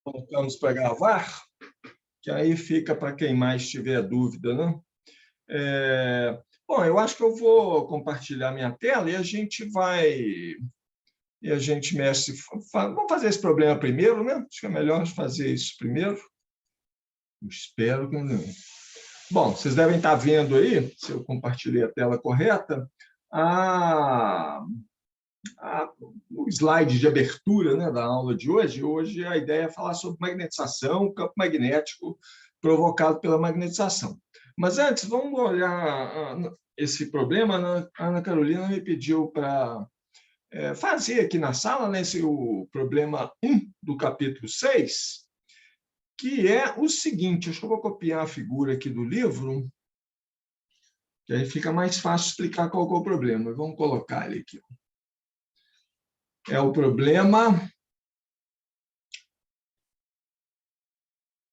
Colocamos para gravar, que aí fica para quem mais tiver dúvida, né? Bom, eu acho que eu vou compartilhar minha tela e a gente mexe. Vamos fazer esse problema primeiro, né? Acho que é melhor fazer isso primeiro. Eu espero que não. Bom, vocês devem estar vendo aí, se eu compartilhei a tela correta, o slide de abertura, né, da aula de hoje. Hoje a ideia é falar sobre magnetização, campo magnético provocado pela magnetização. Mas antes, vamos olhar esse problema. A Ana Carolina me pediu para fazer aqui na sala, né, o problema 1 do capítulo 6, que é o seguinte. Acho que eu vou copiar a figura aqui do livro, que aí fica mais fácil explicar qual é o problema. Vamos colocar ele aqui. É o problema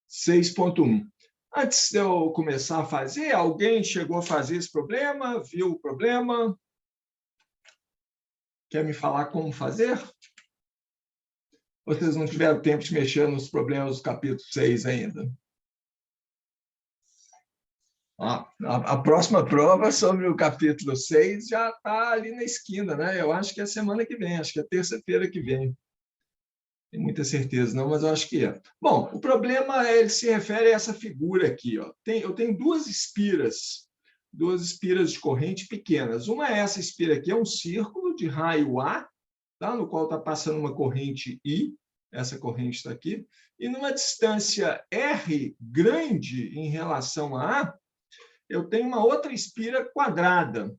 6.1. Antes de eu começar a fazer, alguém chegou a fazer esse problema? Viu o problema? Quer me falar como fazer? Ou vocês não tiveram tempo de mexer nos problemas do capítulo 6 ainda? A próxima prova sobre o capítulo 6 já está ali na esquina, né? Eu acho que é semana que vem, acho que é terça-feira que vem. Tenho muita certeza, não, mas eu acho que é. Bom, o problema ele se refere a essa figura aqui. Ó. Eu tenho duas espiras de corrente pequenas. Uma é essa espira aqui, é um círculo de raio A, tá? No qual está passando uma corrente I, essa corrente está aqui, e numa distância R grande em relação a A, eu tenho uma outra espira quadrada.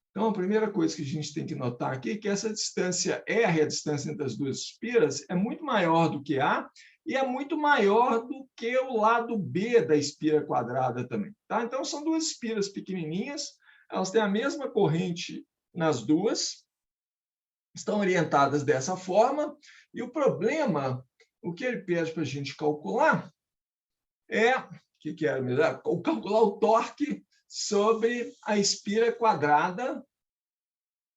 Então, a primeira coisa que a gente tem que notar aqui é que essa distância R, a distância entre as duas espiras, é muito maior do que A e é muito maior do que o lado B da espira quadrada também. Tá? Então, são duas espiras pequenininhas, elas têm a mesma corrente nas duas, estão orientadas dessa forma, e o problema, o que ele pede para a gente calcular é, calcular o torque sobre a espira quadrada,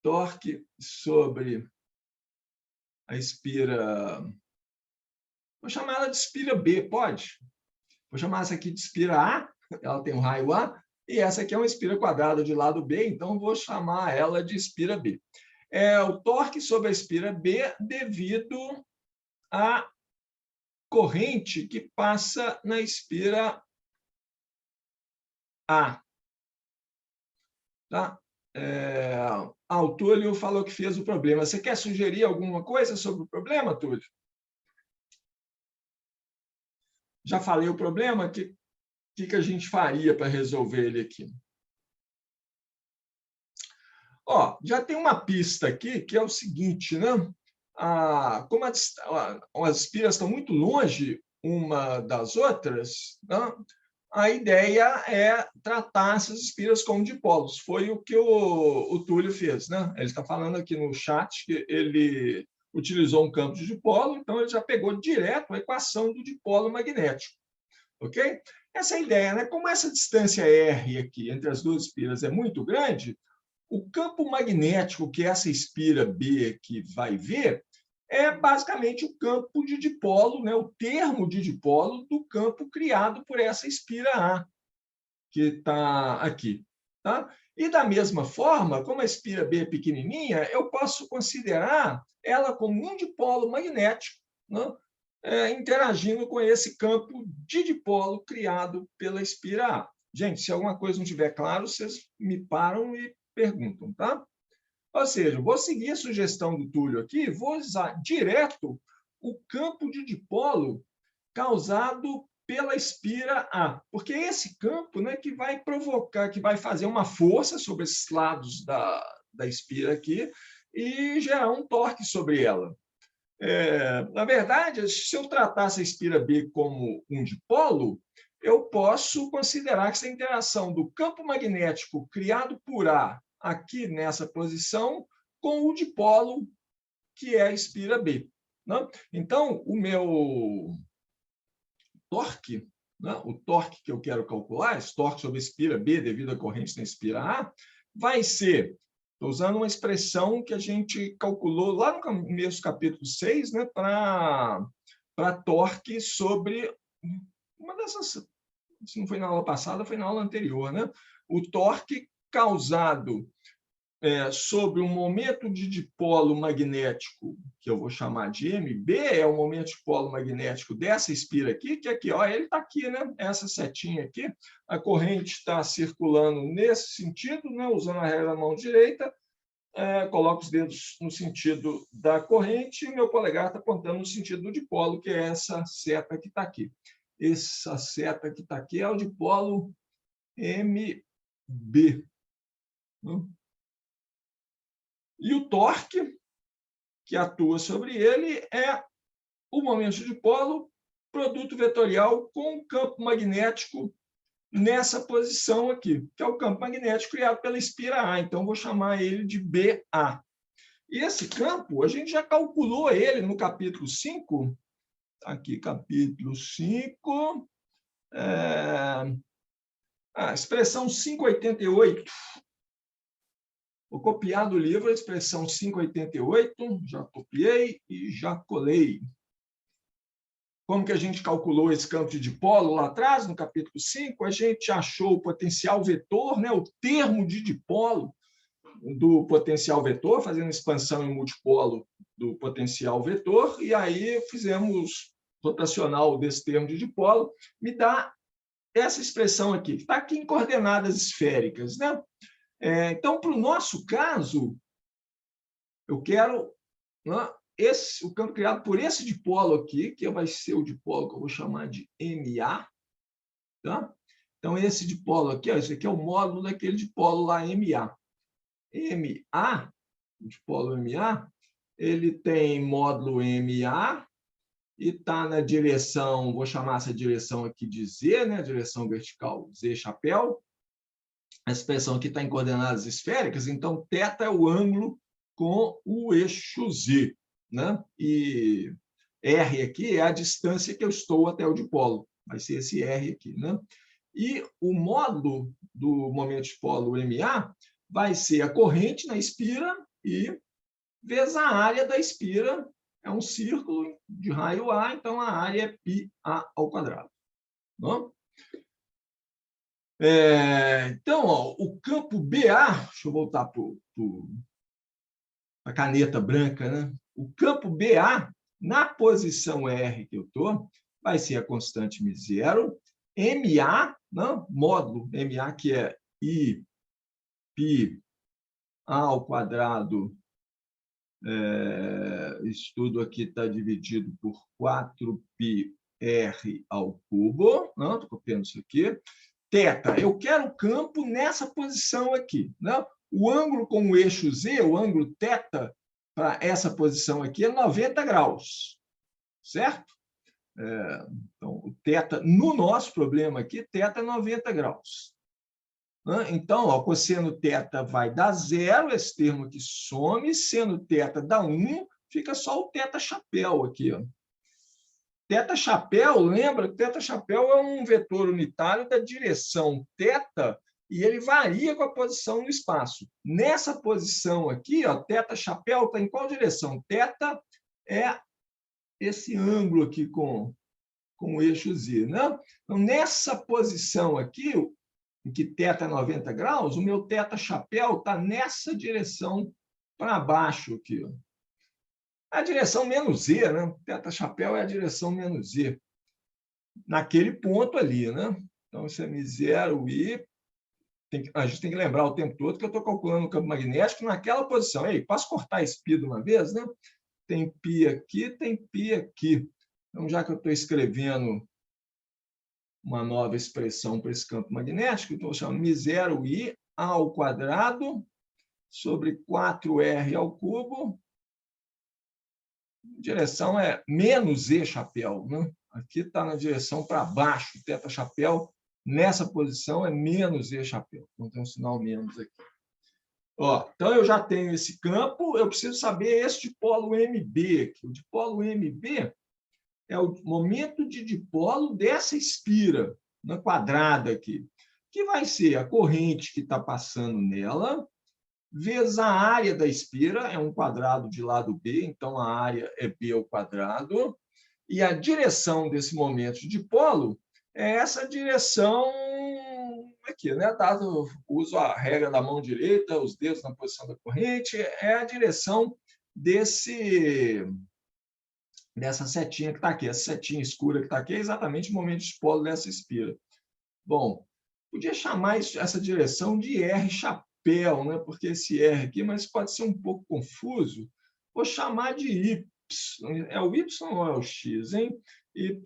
torque sobre a espira, vou chamar ela de espira B, pode? Vou chamar essa aqui de espira A, ela tem um raio A, e essa aqui é uma espira quadrada de lado B, então vou chamar ela de espira B. É o torque sobre a espira B devido à corrente que passa na espira A. Tá? O Túlio falou que fez o problema. Você quer sugerir alguma coisa sobre o problema, Túlio? Já falei o problema, o que a gente faria para resolver ele aqui? Já tem uma pista aqui, que é o seguinte, né? Como as espiras estão muito longe uma das outras, né? A ideia é tratar essas espiras como dipolos. Foi o que o Túlio fez, né? Ele está falando aqui no chat que ele utilizou um campo de dipolo, então ele já pegou direto a equação do dipolo magnético. Ok? Essa é a ideia, né? Como essa distância R aqui entre as duas espiras é muito grande, o campo magnético que essa espira B aqui vai ver é basicamente o campo de dipolo, né? O termo de dipolo do campo criado por essa espira A, que está aqui. Tá? E da mesma forma, como a espira B é pequenininha, eu posso considerar ela como um dipolo magnético, né? Interagindo com esse campo de dipolo criado pela espira A. Gente, se alguma coisa não estiver claro, vocês me param e perguntam, tá? Ou seja, vou seguir a sugestão do Túlio aqui, vou usar direto o campo de dipolo causado pela espira A, porque é esse campo, né, que vai provocar, que vai fazer uma força sobre esses lados da espira aqui e gerar um torque sobre ela. Na verdade, se eu tratasse a espira B como um dipolo, eu posso considerar que essa interação do campo magnético criado por A aqui nessa posição com o dipolo que é a espira B. Né? Então, o meu torque, né? O torque que eu quero calcular, esse torque sobre a espira B devido à corrente na espira A, vai ser, estou usando uma expressão que a gente calculou lá no começo do capítulo 6, né, para para torque sobre uma dessas, se não foi na aula passada, foi na aula anterior, né? O torque causado sobre um momento de dipolo magnético, que eu vou chamar de MB, é o momento de dipolo magnético dessa espira aqui, que aqui, ó, ele está aqui, né? Essa setinha aqui, a corrente está circulando nesse sentido, né? Usando a regra da mão direita, coloco os dedos no sentido da corrente e meu polegar está apontando no sentido do dipolo, que é essa seta que está aqui. Essa seta que está aqui é o dipolo MB. E o torque que atua sobre ele é o momento de dipolo, produto vetorial com o campo magnético nessa posição aqui, que é o campo magnético criado pela espira A. Então, vou chamar ele de BA. E esse campo, a gente já calculou ele no capítulo 5. Aqui, capítulo 5. A expressão 588. Vou copiar do livro a expressão 588. Já copiei e já colei. Como que a gente calculou esse campo de dipolo lá atrás, no capítulo 5? A gente achou o potencial vetor, né, o termo de dipolo do potencial vetor, fazendo expansão em multipolo do potencial vetor, e aí fizemos rotacional desse termo de dipolo, me dá essa expressão aqui, que está aqui em coordenadas esféricas, né? Então, para o nosso caso, eu quero, né, o campo criado por esse dipolo aqui, que vai ser o dipolo que eu vou chamar de MA. Tá? Então, esse dipolo aqui, ó, esse aqui é o módulo daquele dipolo lá, MA. MA, o dipolo MA, ele tem módulo MA e está na direção, vou chamar essa direção aqui de Z, né? Direção vertical Z chapéu. A expressão aqui está em coordenadas esféricas, então θ é o ângulo com o eixo Z, né? E R aqui é a distância que eu estou até o dipolo, vai ser esse R aqui, né? E o módulo do momento de dipolo MA vai ser a corrente na espira e vezes a área da espira, é um círculo de raio A, então a área é πA ao quadrado. Não? Então, ó, o campo BA, deixa eu voltar para a caneta branca, né? O campo BA, na posição R que eu estou, vai ser a constante μ0, MA, não? Módulo MA, que é I π A ao quadrado, isso tudo aqui está dividido por 4πr ao cubo, não? Estou copiando isso aqui. Θ, eu quero o campo nessa posição aqui, não? O ângulo com o eixo Z, o ângulo θ, para essa posição aqui é 90 graus, certo? Então, o θ, no nosso problema aqui, θ é 90 graus. Então, ó, cosseno θ vai dar 0, esse termo aqui some, seno θ dá 1, fica só o θ chapéu aqui. Ó. Θ chapéu, lembra que θ chapéu é um vetor unitário da direção θ e ele varia com a posição no espaço. Nessa posição aqui, ó, θ chapéu está em qual direção? θ é esse ângulo aqui com o eixo Z. Né? Então, nessa posição aqui, em que θ é 90 graus, o meu θ chapéu está nessa direção para baixo aqui. Ó. A direção menos Z, né? Θ chapéu é a direção menos Z. Naquele ponto ali, né? Então, isso é μ0 e... a gente tem que lembrar o tempo todo que eu estou calculando o campo magnético naquela posição. Ei, posso cortar esse π de uma vez, né? Tem π aqui, tem π aqui. Então, já que eu estou escrevendo uma nova expressão para esse campo magnético, então eu chamo μ0 i ao quadrado sobre 4r ao cubo. A direção é menos e chapéu, né? Aqui está na direção para baixo, θ chapéu, nessa posição é menos e chapéu. Então tem um sinal menos aqui. Ó, então eu já tenho esse campo, eu preciso saber esse dipolo MB aqui. O dipolo MB é o momento de dipolo dessa espira, na quadrada aqui, que vai ser a corrente que está passando nela, vezes a área da espira, é um quadrado de lado B, então a área é B ao quadrado, E a direção desse momento de dipolo é essa direção aqui, né? Dado uso a regra da mão direita, os dedos na posição da corrente, é a direção dessa setinha que está aqui. Essa setinha escura que está aqui é exatamente o momento de dipolo dessa espira. Bom, podia chamar essa direção de R chapéu, né? Porque esse R aqui, mas pode ser um pouco confuso. Vou chamar de Y. É o Y ou é o X, hein? Y,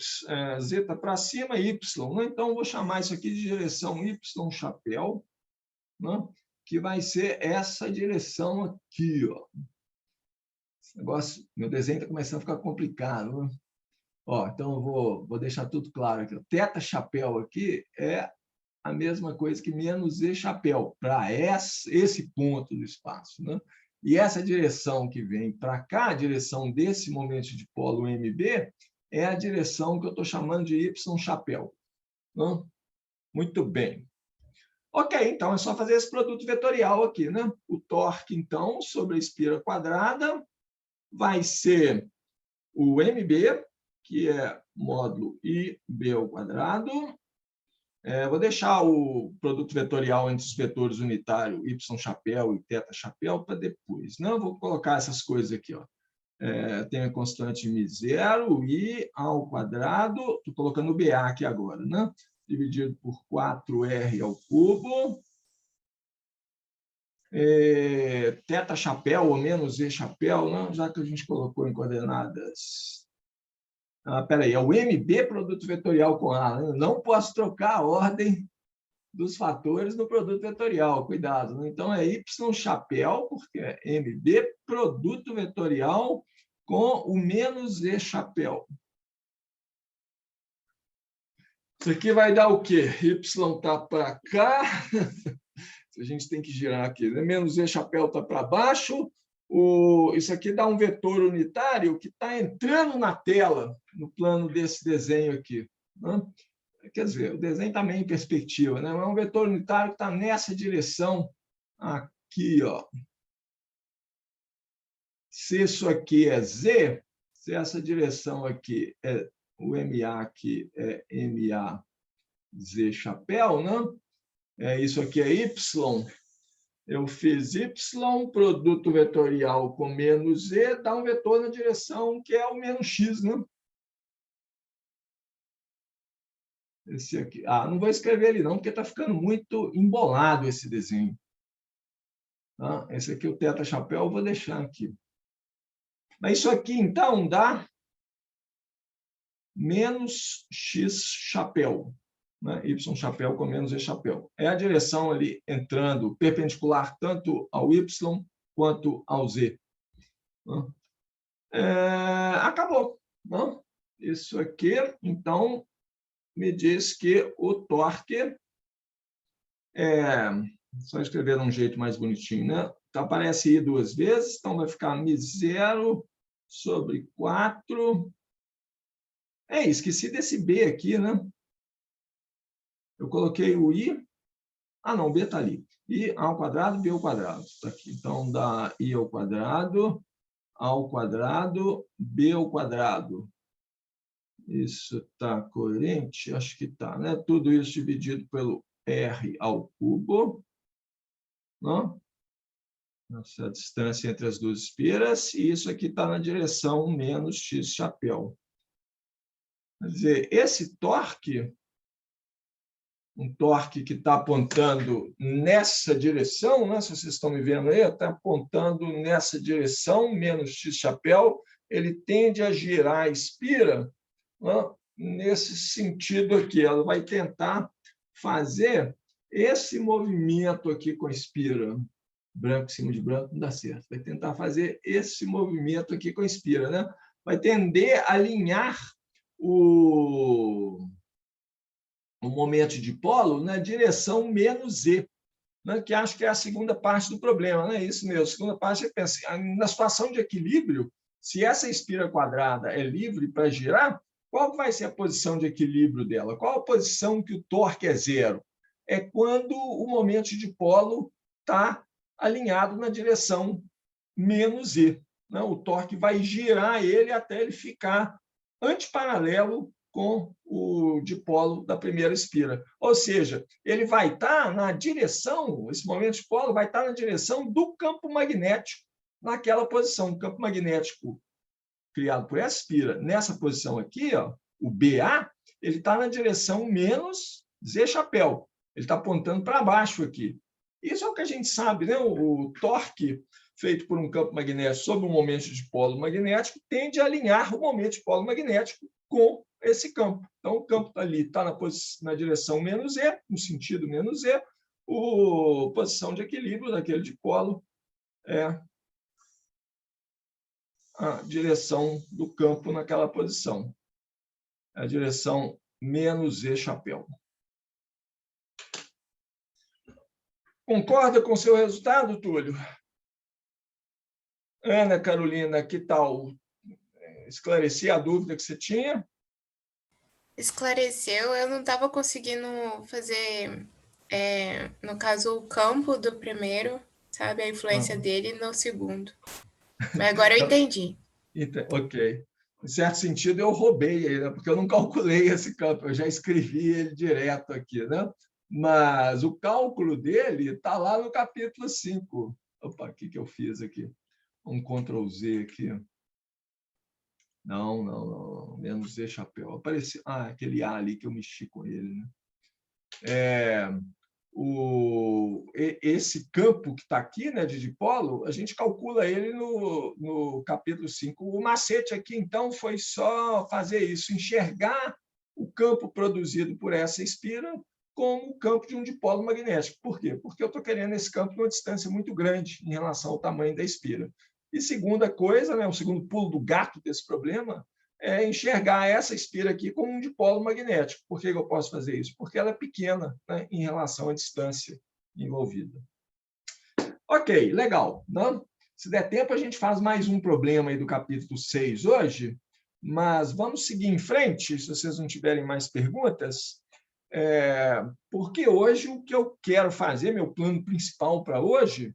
Z está para cima, Y. Né? Então, vou chamar isso aqui de direção Y chapéu, né? Que vai ser essa direção aqui. Ó. Esse negócio, meu desenho está começando a ficar complicado. Né? Ó, então, eu vou deixar tudo claro aqui. Teta chapéu aqui é a mesma coisa que menos E chapéu, para esse ponto do espaço. Né? E essa direção que vem para cá, a direção desse momento de polo MB, é a direção que eu estou chamando de Y chapéu. Né? Muito bem. Ok, então é só fazer esse produto vetorial aqui. Né? O torque, então, sobre a espira quadrada, vai ser o MB, que é módulo IB ao quadrado. Vou deixar o produto vetorial entre os vetores unitário y chapéu e θ chapéu para depois. Não, vou colocar essas coisas aqui. Ó. Tem a constante μ0, i ao quadrado, estou colocando o BA aqui agora, né? Dividido por 4r ao cubo. Θ chapéu ou menos e chapéu, né? Já que a gente colocou em coordenadas. Espera aí, é o MB produto vetorial com A. Né? Não posso trocar a ordem dos fatores no produto vetorial, cuidado. Né? Então, é Y chapéu, porque é MB produto vetorial com o menos E chapéu. Isso aqui vai dar o quê? Y está para cá. A gente tem que girar aqui. Né? Menos E chapéu está para baixo. Isso aqui dá um vetor unitário que está entrando na tela, no plano desse desenho aqui. Né? Quer dizer, o desenho está meio em perspectiva. Né? É um vetor unitário que está nessa direção aqui. Ó. Se isso aqui é Z, se essa direção aqui é o MA, aqui é MA Z chapéu, né? Isso aqui é Y. Eu fiz Y, produto vetorial com menos E, dá um vetor na direção que é o menos X, né? Esse aqui. Não vou escrever ele não, porque está ficando muito embolado esse desenho. Tá? Esse aqui, o θ chapéu, eu vou deixar aqui. Mas isso aqui, então, dá menos X chapéu. Né? Y chapéu com menos E chapéu. É a direção ali entrando perpendicular tanto ao Y quanto ao Z. Acabou. Não? Isso aqui, então, me diz que o torque só escrever de um jeito mais bonitinho, né? Então, aparece I duas vezes, então vai ficar μ0 sobre 4. Esqueci desse B aqui, né? Eu coloquei o I. Não, B está ali. I ao quadrado, B ao quadrado. Está aqui. Então, dá I ao quadrado, B ao quadrado. Isso está coerente? Acho que está, né? Tudo isso dividido pelo R ao cubo. Não? Essa distância entre as duas espiras. E isso aqui está na direção menos X chapéu. Quer dizer, esse torque, um torque que está apontando nessa direção, né? Se vocês estão me vendo aí, está apontando nessa direção, menos X chapéu, ele tende a girar a espira, né? Nesse sentido aqui. Ela vai tentar fazer esse movimento aqui com a espira. Branco em cima de branco não dá certo. Vai tentar fazer esse movimento aqui com a espira, né? Vai tender a alinhar o momento de dipolo na direção menos E, né? Que acho que é a segunda parte do problema. Né? Isso mesmo, a segunda parte é pensar na situação de equilíbrio, se essa espira quadrada é livre para girar, qual vai ser a posição de equilíbrio dela? Qual a posição que o torque é zero? É quando o momento de dipolo está alinhado na direção menos E. Né? O torque vai girar ele até ele ficar antiparalelo com o dipolo da primeira espira. Ou seja, ele vai estar na direção, esse momento de dipolo vai estar na direção do campo magnético, naquela posição. O campo magnético criado por essa espira, nessa posição aqui, ó, o BA, ele está na direção menos Z chapéu. Ele está apontando para baixo aqui. Isso é o que a gente sabe, né? O torque feito por um campo magnético sobre um momento de dipolo magnético tende a alinhar o momento de dipolo magnético com esse campo. Então, o campo ali está na direção menos E, no sentido menos E, a posição de equilíbrio daquele dipolo é a direção do campo naquela posição. A direção menos E chapéu. Concorda com o seu resultado, Túlio? Ana Carolina, que tal? Esclarecer a dúvida que você tinha? Esclareceu, eu não estava conseguindo fazer, no caso, o campo do primeiro, sabe, a influência dele no segundo. Mas agora eu entendi. Ok. Em certo sentido, eu roubei ele, né? Porque eu não calculei esse campo, eu já escrevi ele direto aqui, né? Mas o cálculo dele está lá no capítulo 5. Opa, o que eu fiz aqui? Um Ctrl Z aqui. Não. Menos Z chapéu. Apareceu. Aquele A ali que eu mexi com ele, né? Esse campo que está aqui, né, de dipolo, a gente calcula ele no capítulo 5. O macete aqui, então, foi só fazer isso, enxergar o campo produzido por essa espira como o campo de um dipolo magnético. Por quê? Porque eu estou querendo esse campo numa distância muito grande em relação ao tamanho da espira. E segunda coisa, né, o segundo pulo do gato desse problema, é enxergar essa espira aqui como um dipolo magnético. Por que eu posso fazer isso? Porque ela é pequena, né, em relação à distância envolvida. Ok, legal. Né? Se der tempo, a gente faz mais um problema aí do capítulo 6 hoje, mas vamos seguir em frente, se vocês não tiverem mais perguntas, porque hoje o que eu quero fazer, meu plano principal para hoje,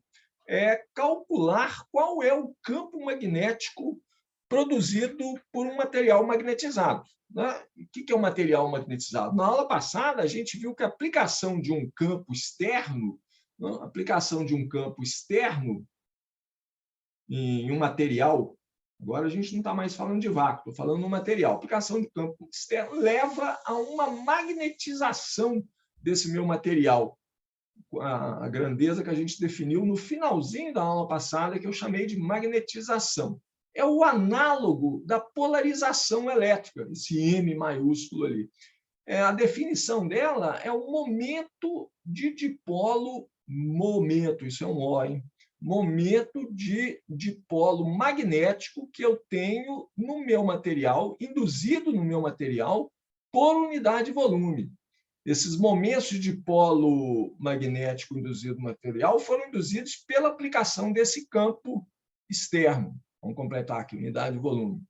é calcular qual é o campo magnético produzido por um material magnetizado. Né? O que é um material magnetizado? Na aula passada, a gente viu que a aplicação de um campo externo, né? A aplicação de um campo externo em um material, agora a gente não está mais falando de vácuo, estou falando de um material. A aplicação de campo externo leva a uma magnetização desse meu material. A grandeza que a gente definiu no finalzinho da aula passada, que eu chamei de magnetização. É o análogo da polarização elétrica, esse M maiúsculo ali. A definição dela é o momento de dipolo, isso é um O, hein? Momento de dipolo magnético que eu tenho no meu material, induzido no meu material, por unidade de volume. Esses momentos de dipolo magnético induzido no material foram induzidos pela aplicação desse campo externo. Vamos completar aqui, unidade de volume.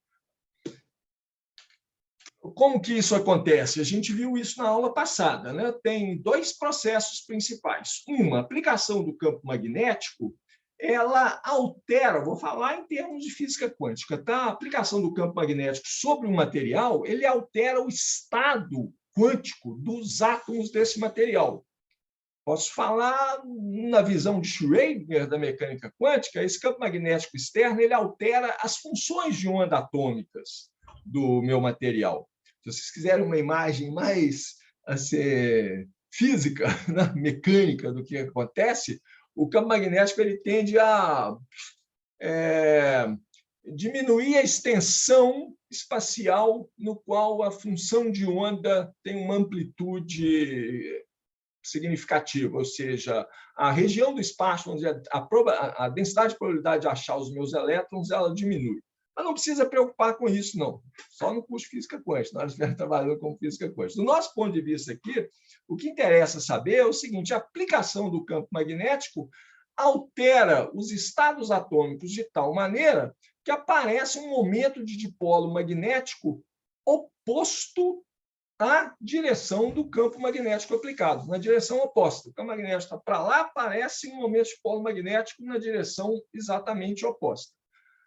Como que isso acontece? A gente viu isso na aula passada, né? Tem dois processos principais. Uma, a aplicação do campo magnético, ela altera, vou falar em termos de física quântica, tá? A aplicação do campo magnético sobre um material, ele altera o estado quântico dos átomos desse material. Posso falar na visão de Schrödinger da mecânica quântica, esse campo magnético externo ele altera as funções de onda atômicas do meu material. Se vocês quiserem uma imagem mais física, né, mecânica do que acontece, o campo magnético ele tende a diminuir a extensão espacial no qual a função de onda tem uma amplitude significativa, ou seja, a região do espaço, onde a densidade de probabilidade de achar os meus elétrons, ela diminui. Mas não precisa preocupar com isso, não. Só no curso de física quântica, nós estivermos trabalhando com física quântica. Do nosso ponto de vista aqui, o que interessa saber é o seguinte, a aplicação do campo magnético altera os estados atômicos de tal maneira que aparece um momento de dipolo magnético oposto à direção do campo magnético aplicado, na direção oposta. O campo magnético está para lá, aparece um momento de polo magnético na direção exatamente oposta.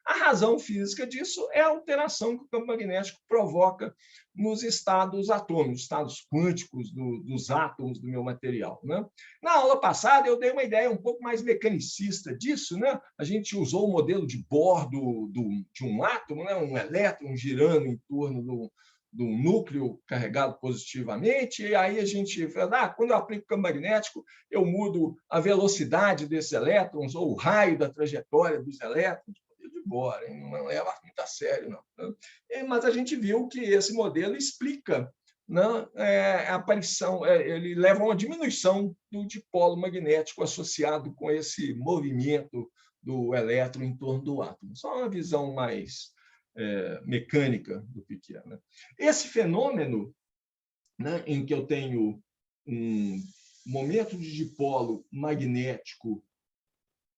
A razão física disso é a alteração que o campo magnético provoca nos estados atômicos, estados quânticos dos átomos do meu material, né? Na aula passada, eu dei uma ideia um pouco mais mecanicista disso, né? A gente usou o modelo de Bohr de um átomo, né? Um elétron girando em torno do núcleo carregado positivamente, e aí a gente fala, quando eu aplico campo magnético, eu mudo a velocidade desses elétrons ou o raio da trajetória dos elétrons, de Bohr, não leva muito a sério, não. Mas a gente viu que esse modelo explica, né, a aparição, ele leva a uma diminuição do dipolo magnético associado com esse movimento do elétron em torno do átomo. Só uma visão mais mecânica do que é. Né? Esse fenômeno, né, em que eu tenho um momento de dipolo magnético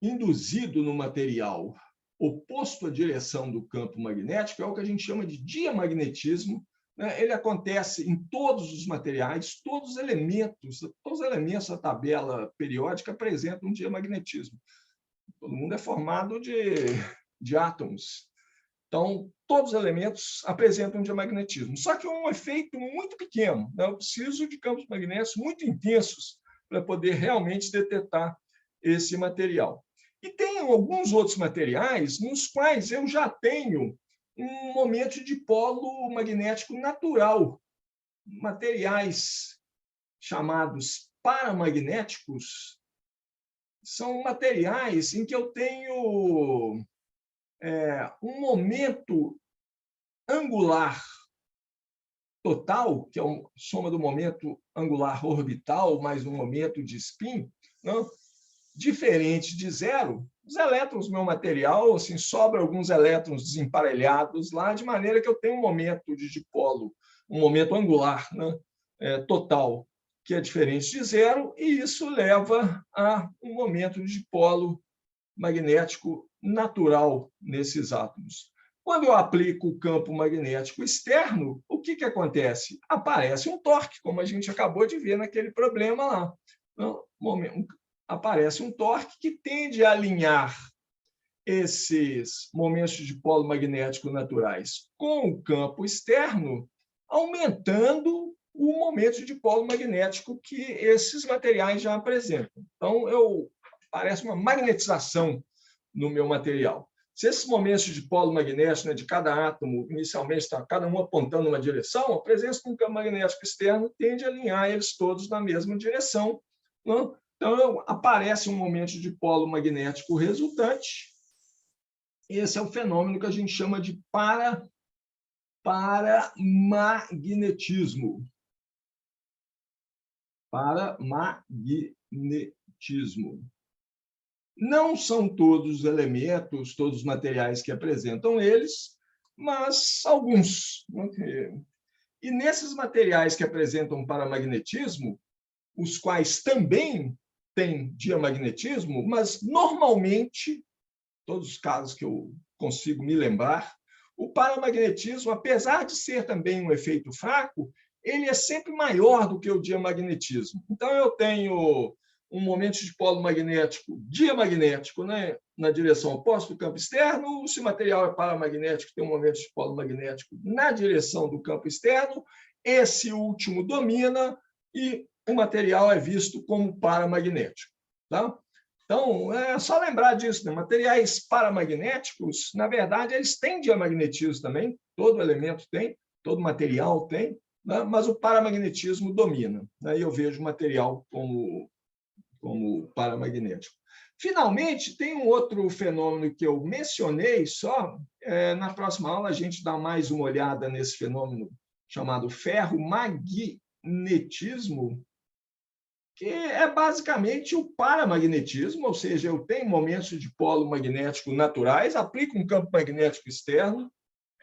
induzido no material oposto à direção do campo magnético, é o que a gente chama de diamagnetismo. Né? Ele acontece em todos os materiais, todos os elementos da tabela periódica apresentam um diamagnetismo. Todo mundo é formado de átomos. Então, todos os elementos apresentam diamagnetismo. Só que é um efeito muito pequeno. Né? Eu preciso de campos magnéticos muito intensos para poder realmente detectar esse material. E tem alguns outros materiais nos quais eu já tenho um momento de dipolo magnético natural. Materiais chamados paramagnéticos são materiais em que eu tenho um momento angular total, que é a soma do momento angular orbital mais um momento de spin, não? Diferente de zero. Os elétrons do meu material, assim, sobra alguns elétrons desemparelhados lá, de maneira que eu tenho um momento de dipolo, um momento angular, né, total, que é diferente de zero, e isso leva a um momento de dipolo magnético natural nesses átomos. Quando eu aplico o campo magnético externo, o que acontece? Aparece um torque, como a gente acabou de ver naquele problema lá. Então, aparece um torque que tende a alinhar esses momentos de dipolo magnético naturais com o campo externo, aumentando o momento de dipolo magnético que esses materiais já apresentam. Então, parece uma magnetização no meu material. Se esses momentos de dipolo magnético, né, de cada átomo, inicialmente está cada um apontando uma direção, a presença de um campo magnético externo tende a alinhar eles todos na mesma direção. Não? Então, aparece um momento de dipolo magnético resultante. Esse é o fenômeno que a gente chama de paramagnetismo. Paramagnetismo. Não são todos os elementos, todos os materiais que apresentam eles, mas alguns. E nesses materiais que apresentam paramagnetismo, os quais também têm diamagnetismo, mas normalmente, todos os casos que eu consigo me lembrar, o paramagnetismo, apesar de ser também um efeito fraco, ele é sempre maior do que o diamagnetismo. Então, eu tenho um momento de dipolo magnético diamagnético, né, na direção oposta do campo externo. Se o material é paramagnético, tem um momento de dipolo magnético na direção do campo externo. Esse último domina e o material é visto como paramagnético. Tá? Então, é só lembrar disso. Né? Materiais paramagnéticos, na verdade, eles têm diamagnetismo também. Todo elemento tem, todo material tem, né? Mas o paramagnetismo domina. Aí eu vejo o material como paramagnético. Finalmente, tem um outro fenômeno que eu mencionei só. Na próxima aula, a gente dá mais uma olhada nesse fenômeno chamado ferromagnetismo, que é basicamente o paramagnetismo, ou seja, eu tenho momentos de dipolo magnético naturais, aplico um campo magnético externo,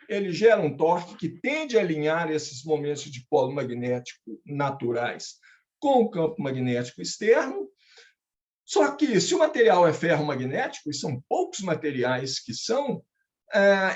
ele gera um torque que tende a alinhar esses momentos de dipolo magnético naturais com o campo magnético externo. Só que, se o material é ferromagnético, e são poucos materiais que são,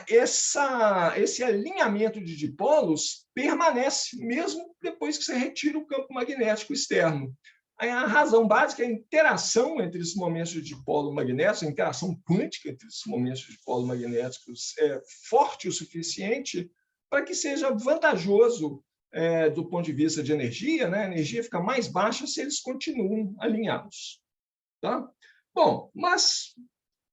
esse alinhamento de dipolos permanece, mesmo depois que você retira o campo magnético externo. A razão básica é a interação entre esses momentos de dipolo magnéticos, a interação quântica entre esses momentos de dipolo magnéticos é forte o suficiente para que seja vantajoso do ponto de vista de energia, né? A energia fica mais baixa se eles continuam alinhados. Tá? Bom, mas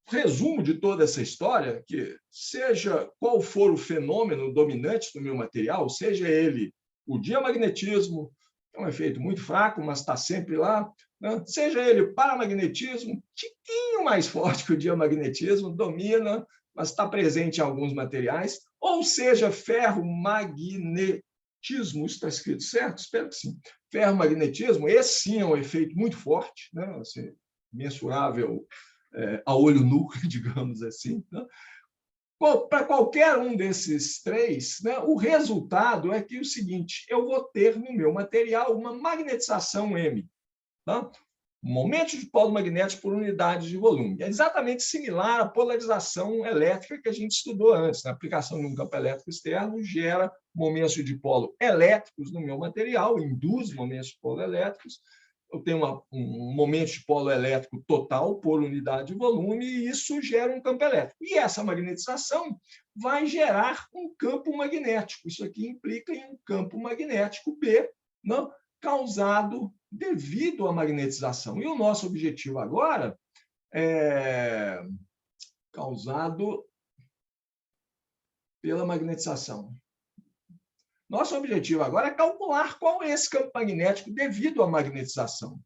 resumo de toda essa história, que seja qual for o fenômeno dominante do meu material, seja ele o diamagnetismo, é um efeito muito fraco, mas está sempre lá, né? Seja ele o paramagnetismo, um tiquinho mais forte que o diamagnetismo, domina, mas está presente em alguns materiais, ou seja, ferromagnetismo, está escrito certo? Espero que sim. Ferromagnetismo, esse sim é um efeito muito forte, né? Assim, mensurável a olho nu, digamos assim, né? Para qualquer um desses três, né, o resultado é que o seguinte, eu vou ter no meu material uma magnetização M, tá? Momento de polo magnético por unidade de volume. É exatamente similar à polarização elétrica que a gente estudou antes. Na aplicação de um campo elétrico externo, gera momentos de dipolo elétricos no meu material, induz momentos de polo elétricos. Eu tenho um momento de polo elétrico total por unidade de volume e isso gera um campo elétrico. E essa magnetização vai gerar um campo magnético. Isso aqui implica em um campo magnético B, não, causado devido à magnetização. E o nosso objetivo agora é causado pela magnetização. Nosso objetivo agora é calcular qual é esse campo magnético devido à magnetização.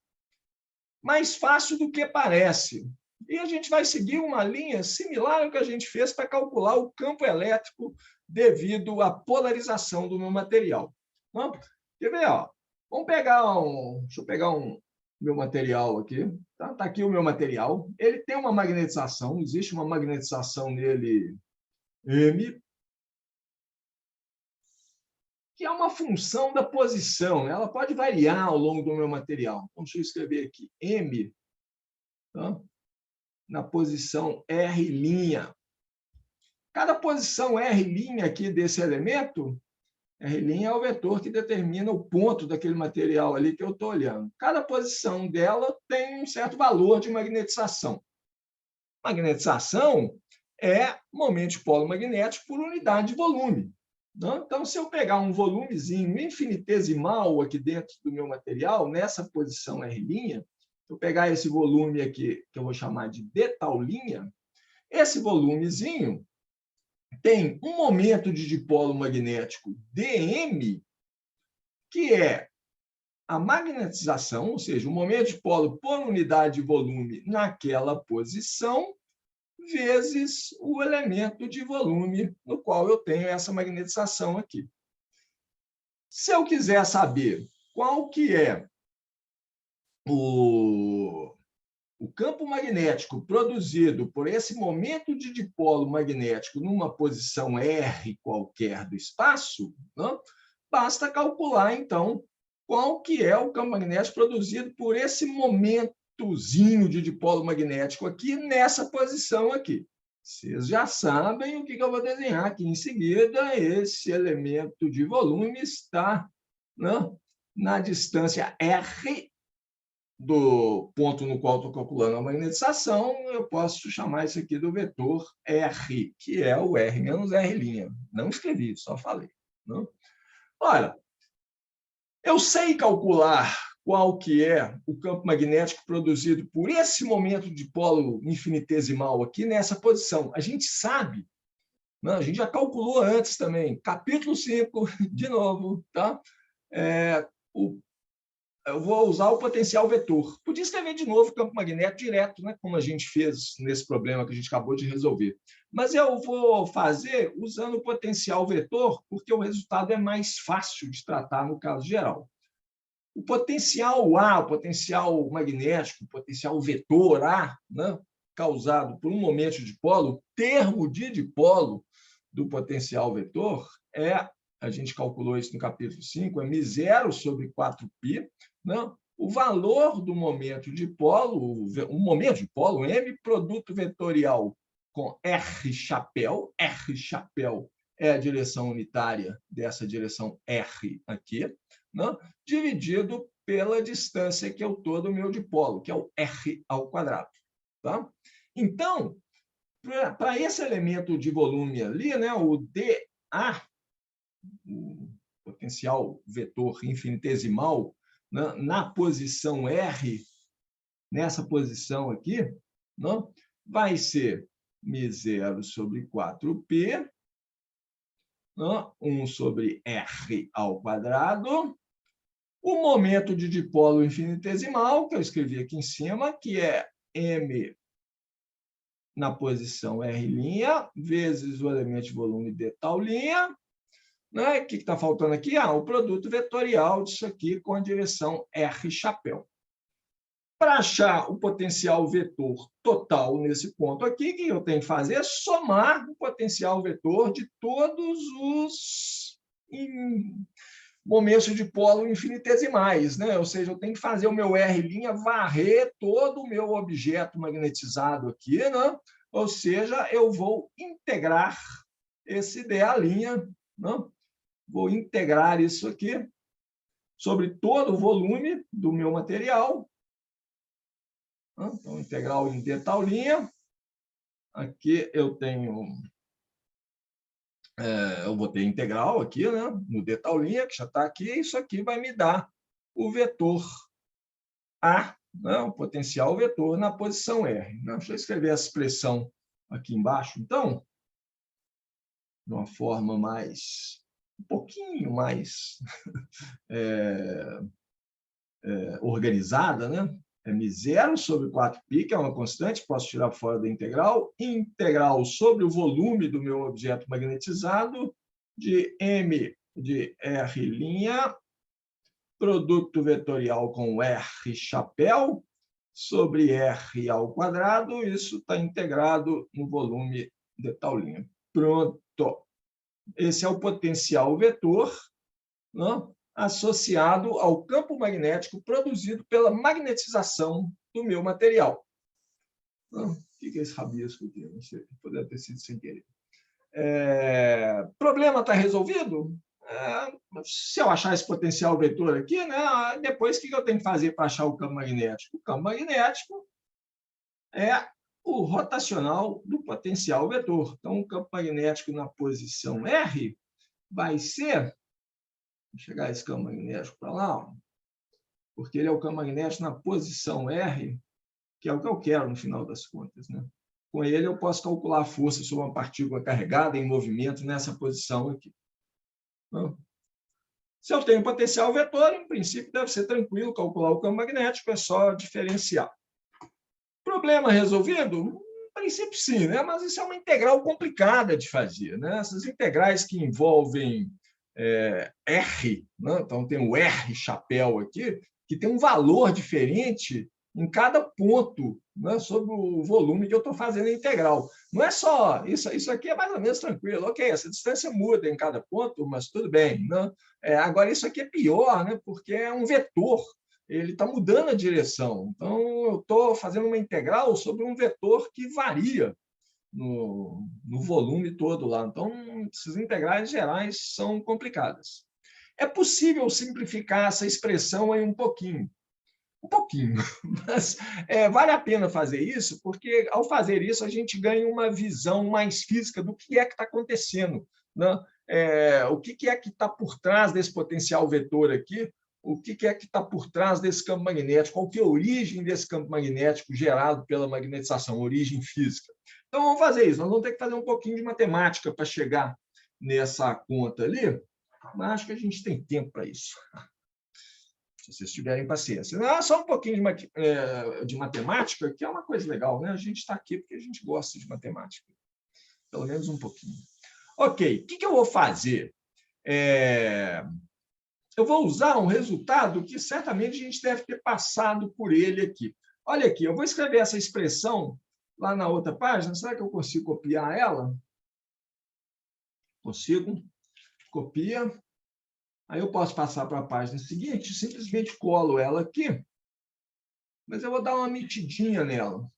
Mais fácil do que parece. E a gente vai seguir uma linha similar ao que a gente fez para calcular o campo elétrico devido à polarização do meu material. Então, quer ver? Ó? Vamos pegar deixa eu pegar meu material aqui. Tá aqui o meu material. Ele tem uma magnetização, existe uma magnetização nele M, que é uma função da posição. Ela pode variar ao longo do meu material. Então, deixa eu escrever aqui. M, tá? Na posição R'. Cada posição R' aqui desse elemento, R' é o vetor que determina o ponto daquele material ali que eu estou olhando. Cada posição dela tem um certo valor de magnetização. Magnetização é momento de polo magnético por unidade de volume. Então, se eu pegar um volumezinho infinitesimal aqui dentro do meu material, nessa posição R', eu pegar esse volume aqui, que eu vou chamar de d tal linha, esse volumezinho tem um momento de dipolo magnético dm, que é a magnetização, ou seja, o momento de polo por unidade de volume naquela posição, vezes o elemento de volume no qual eu tenho essa magnetização aqui. Se eu quiser saber qual que é o campo magnético produzido por esse momento de dipolo magnético numa posição R qualquer do espaço, né, basta calcular, então, qual que é o campo magnético produzido por esse momentozinho de dipolo magnético aqui nessa posição aqui. Vocês já sabem o que eu vou desenhar aqui em seguida. Esse elemento de volume está, né, na distância R do ponto no qual estou calculando a magnetização. Eu posso chamar isso aqui do vetor R, que é o R menos R'. Não escrevi, só falei. Não? Olha, eu sei calcular qual que é o campo magnético produzido por esse momento de polo infinitesimal aqui nessa posição. A gente sabe, não, a gente já calculou antes também. Capítulo 5, de novo, tá? Eu vou usar o potencial vetor. Podia escrever de novo o campo magnético direto, né, como a gente fez nesse problema que a gente acabou de resolver. Mas eu vou fazer usando o potencial vetor, porque o resultado é mais fácil de tratar no caso geral. O potencial A, o potencial magnético, o potencial vetor A, né, causado por um momento de dipolo, o termo de dipolo do potencial vetor a gente calculou isso no capítulo 5, é μ0 sobre 4π, não? O valor do momento de polo, o momento de polo M, produto vetorial com R chapéu é a direção unitária dessa direção R aqui, não? Dividido pela distância que eu estou do meu dipolo, que é o R ao quadrado. Tá? Então, para esse elemento de volume ali, né, o dA, o potencial vetor infinitesimal, né, na posição R, nessa posição aqui, né, vai ser μ0 sobre 4π, 1 sobre R ao quadrado, o momento de dipolo infinitesimal, que eu escrevi aqui em cima, que é m na posição R', vezes o elemento de volume d tal linha. Né? O que está faltando aqui? O produto vetorial disso aqui com a direção R chapéu. Para achar o potencial vetor total nesse ponto aqui, o que eu tenho que fazer é somar o potencial vetor de todos os momentos de polo infinitesimais, né? Ou seja, eu tenho que fazer o meu R', varrer todo o meu objeto magnetizado aqui, né? Ou seja, eu vou integrar esse dA', né? Vou integrar isso aqui sobre todo o volume do meu material. Então, integral em d tal linha. Aqui eu tenho... eu vou ter integral aqui, né, no d tal linha, que já está aqui. Isso aqui vai me dar o vetor A, né, o potencial vetor na posição R. Né? Deixa eu escrever essa expressão aqui embaixo, então, de uma forma um pouquinho mais organizada, né? É μ0 sobre 4π, que é uma constante, posso tirar fora da integral, integral sobre o volume do meu objeto magnetizado, de m de R', produto vetorial com R chapéu, sobre R ao quadrado, isso está integrado no volume de tal linha. Pronto. Esse é o potencial vetor, né, associado ao campo magnético produzido pela magnetização do meu material. O que é esse rabisco aqui? Não sei, poderia ter sido sem querer. Problema está resolvido? Se eu achar esse potencial vetor aqui, né, depois o que eu tenho que fazer para achar o campo magnético? O campo magnético é o rotacional do potencial vetor. Então, o campo magnético na posição R vai ser... Vou chegar esse campo magnético para lá, porque ele é o campo magnético na posição R, que é o que eu quero no final das contas. Né? Com ele, eu posso calcular a força sobre uma partícula carregada em movimento nessa posição aqui. Então, se eu tenho potencial vetor, em princípio, deve ser tranquilo calcular o campo magnético, é só diferenciar. Problema resolvido? Em princípio, sim, né? Mas isso é uma integral complicada de fazer. Né? Essas integrais que envolvem R, né? Então tem o R chapéu aqui, que tem um valor diferente em cada ponto, né, sobre o volume que eu estou fazendo a integral. Não é só isso aqui é mais ou menos tranquilo. Ok, essa distância muda em cada ponto, mas tudo bem. Né? Agora, isso aqui é pior, né, porque é um vetor, ele está mudando a direção. Então, eu estou fazendo uma integral sobre um vetor que varia no volume todo lá. Então, essas integrais gerais são complicadas. É possível simplificar essa expressão aí um pouquinho, mas vale a pena fazer isso, porque, ao fazer isso, a gente ganha uma visão mais física do que é que está acontecendo. Né? O que é que está por trás desse potencial vetor aqui, o que é que está por trás desse campo magnético, qual que é a origem desse campo magnético gerado pela magnetização, origem física. Então, vamos fazer isso. Nós vamos ter que fazer um pouquinho de matemática para chegar nessa conta ali, mas acho que a gente tem tempo para isso. Se vocês tiverem paciência. Só um pouquinho de matemática, que é uma coisa legal, né? A gente está aqui porque a gente gosta de matemática. Pelo menos um pouquinho. Ok, o que eu vou fazer? Eu vou usar um resultado que certamente a gente deve ter passado por ele aqui. Olha aqui, eu vou escrever essa expressão lá na outra página. Será que eu consigo copiar ela? Consigo. Copia. Aí eu posso passar para a página seguinte, simplesmente colo ela aqui, mas eu vou dar uma metidinha nela.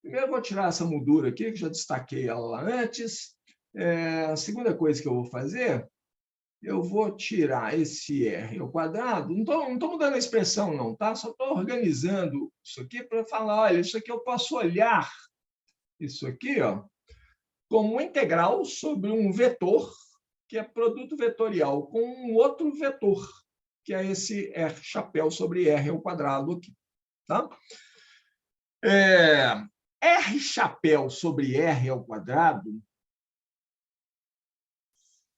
Primeiro eu vou tirar essa moldura aqui, que já destaquei ela lá antes. A segunda coisa que eu vou fazer eu vou tirar esse r ao quadrado, não estou mudando a expressão, não, tá? Só estou organizando isso aqui para falar, olha, isso aqui eu posso olhar isso aqui, ó, como integral sobre um vetor, que é produto vetorial, com um outro vetor, que é esse r chapéu sobre r ao quadrado aqui. Tá? R chapéu sobre r ao quadrado,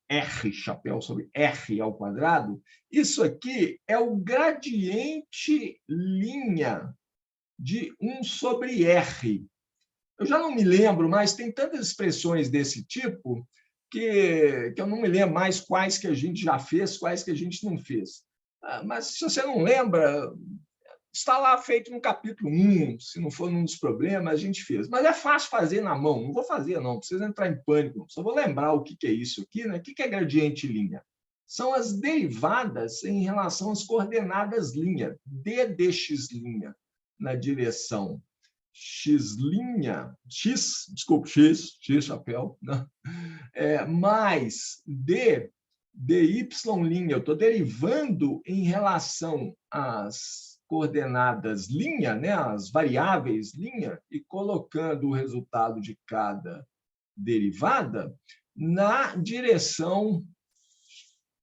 R chapéu sobre R ao quadrado, isso aqui é o gradiente linha de 1 sobre R. Eu já não me lembro mais, tem tantas expressões desse tipo que eu não me lembro mais quais que a gente já fez, quais que a gente não fez. Mas se você não lembra, está lá feito no capítulo 1, se não for num dos problemas, a gente fez. Mas é fácil fazer na mão, não vou fazer, não precisa entrar em pânico, só vou lembrar o que é isso aqui, né? O que é gradiente linha? São as derivadas em relação às coordenadas linha, d de x' na direção x', chapéu, né? Mais d dy', eu estou derivando em relação às coordenadas linha, né, as variáveis linha, e colocando o resultado de cada derivada na direção,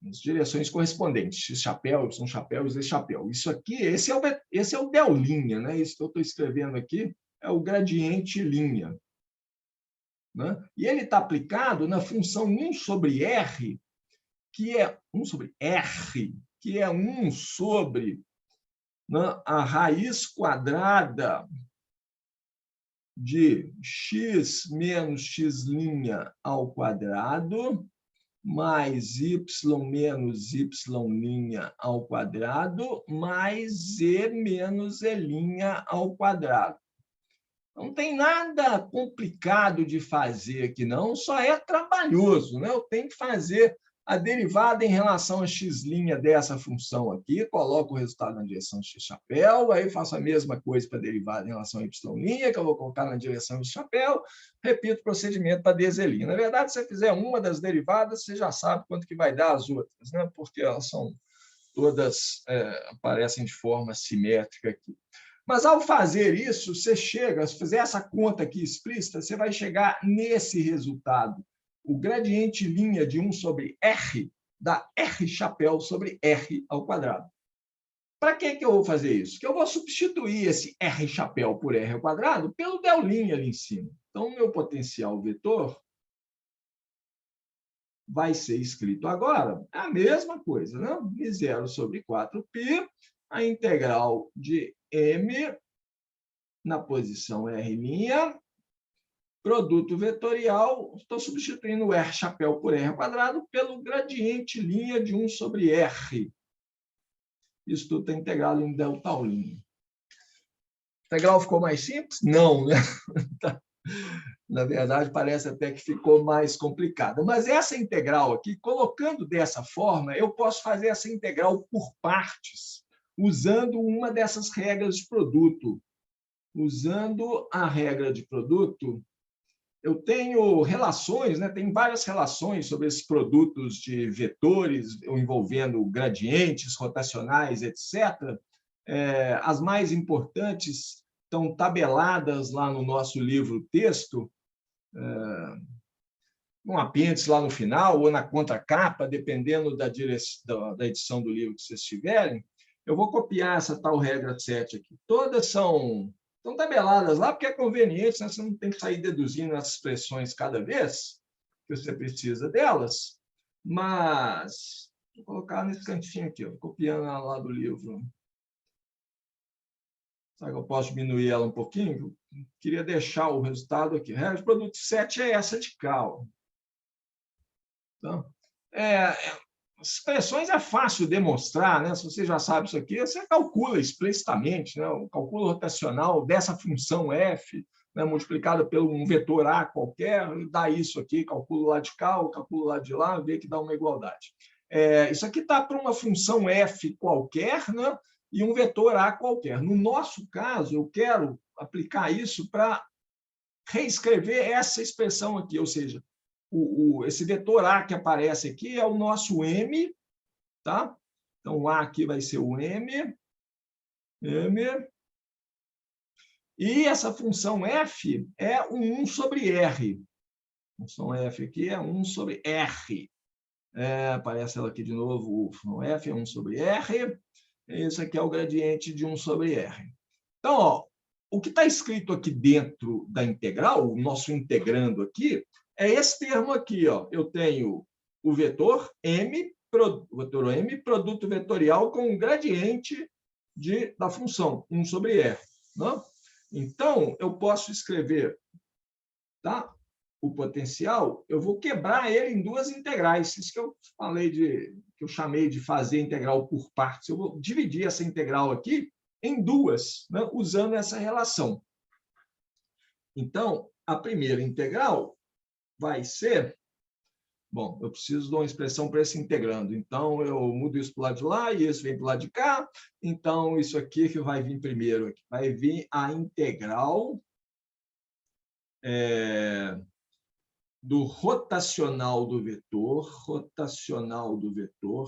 nas direções correspondentes, x chapéu, y chapéu, z chapéu. Isso aqui, esse é o del linha, né? Isso que eu estou escrevendo aqui é o gradiente linha. Né? E ele está aplicado na função 1 sobre R, que é 1 sobre R, que é 1 sobre, né, a raiz quadrada de x menos x' ao quadrado, mais y menos y' ao quadrado, mais z menos z' ao quadrado. Não tem nada complicado de fazer aqui, não, só é trabalhoso, né? Eu tenho que fazer a derivada em relação a x' dessa função aqui, coloco o resultado na direção x chapéu, aí faço a mesma coisa para a derivada em relação a y', que eu vou colocar na direção x chapéu, repito o procedimento para dz'. Na verdade, se você fizer uma das derivadas, você já sabe quanto que vai dar as outras, né? Porque elas são todas, aparecem de forma simétrica aqui. Mas, ao fazer isso, você chega, se fizer essa conta aqui explícita, você vai chegar nesse resultado. O gradiente linha de 1 sobre R dá R chapéu sobre R ao quadrado. Para que eu vou fazer isso? Que eu vou substituir esse R chapéu por R ao quadrado pelo del linha ali em cima. Então, o meu potencial vetor vai ser escrito agora a mesma coisa, né? V0 sobre 4π, a integral de M na posição R', produto vetorial, estou substituindo o R chapéu por R ao quadrado pelo gradiente linha de 1 sobre R. Isso tudo está integrado em delta'. A integral ficou mais simples? Não, né? Na verdade, parece até que ficou mais complicada. Mas essa integral aqui, colocando dessa forma, eu posso fazer essa integral por partes, usando uma dessas regras de produto. Usando a regra de produto, eu tenho relações, né? Tem várias relações sobre esses produtos de vetores, envolvendo gradientes rotacionais, etc. As mais importantes estão tabeladas lá no nosso livro-texto, um apêndice lá no final, ou na contracapa, dependendo da edição do livro que vocês tiverem. Eu vou copiar essa tal regra 7 aqui. Todas estão tabeladas lá, porque é conveniente, né? Você não tem que sair deduzindo as expressões cada vez que você precisa delas. Mas vou colocar nesse cantinho aqui, ó, copiando ela lá do livro. Será que eu posso diminuir ela um pouquinho? Eu queria deixar o resultado aqui. A regra de produto 7 é essa de cá. Então, expressões é fácil demonstrar, né? Se você já sabe isso aqui, você calcula explicitamente, né? O cálculo rotacional dessa função f, né, multiplicada por um vetor a qualquer, dá isso aqui, calculo lá de cá, calculo lá de lá, vê que dá uma igualdade. Isso aqui está para uma função f qualquer, né, e um vetor a qualquer. No nosso caso, eu quero aplicar isso para reescrever essa expressão aqui, ou seja, esse vetor A que aparece aqui é o nosso M, tá? Então, o A aqui vai ser o M. E essa função f é um 1 sobre R. A função f aqui é 1 sobre R. Aparece ela aqui de novo, a função f é 1 sobre R. Esse aqui é o gradiente de 1 sobre R. Então, ó, o que está escrito aqui dentro da integral, o nosso integrando aqui, é esse termo aqui. Ó. Eu tenho o vetor M, produto vetorial com o gradiente da função, 1 sobre R. Não? Então, eu posso escrever, tá? O potencial, eu vou quebrar ele em duas integrais. Isso que eu falei que eu chamei de fazer integral por partes. Eu vou dividir essa integral aqui em duas, né, usando essa relação. Então, a primeira integral vai ser... Bom, eu preciso de uma expressão para esse integrando. Então, eu mudo isso para o lado de lá e esse vem para o lado de cá. Então, isso aqui que vai vir primeiro. Aqui. Vai vir a integral do rotacional do vetor,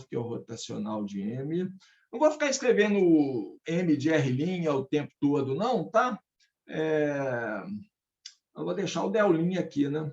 que é o rotacional de M. Não vou ficar escrevendo M de R' o tempo todo, não, tá? Eu vou deixar o del' aqui, né?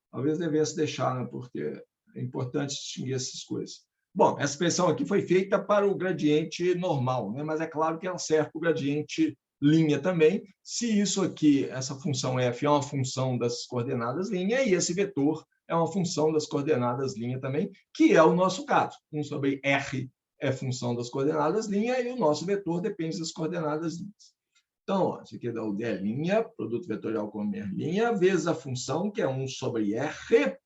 Talvez devesse deixar, né? Porque é importante distinguir essas coisas. Bom, essa expressão aqui foi feita para o gradiente normal, né? Mas é claro que ela serve para o gradiente linha também, se isso aqui, essa função f é uma função das coordenadas linha, e esse vetor é uma função das coordenadas linha também, que é o nosso caso. 1 sobre R é função das coordenadas linha, e o nosso vetor depende das coordenadas linhas. Então, ó, isso aqui dá o d', produto vetorial com R', vezes a função, que é 1 sobre R,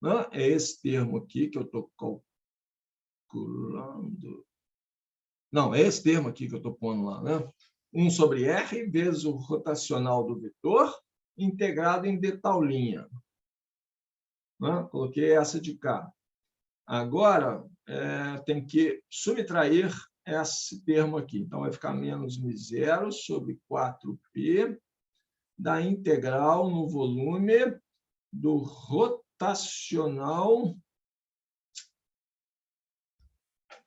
né? É esse termo aqui que eu estou calculando. Não, é esse termo aqui que eu estou pondo lá, né? 1 sobre R vezes o rotacional do vetor, integrado em d'. Né? Coloquei essa de cá. Agora, tem que subtrair esse termo aqui. Então, vai ficar menos μ0 sobre 4π da integral no volume do rotacional.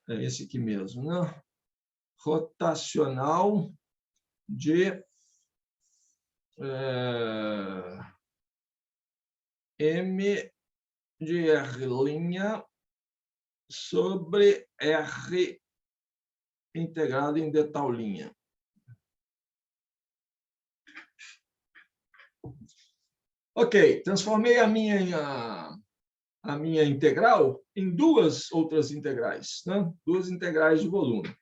É esse aqui mesmo, né? Rotacional de M de R' sobre R integrado em d'. Ok, transformei a minha integral em duas outras integrais, né? Duas integrais de volume.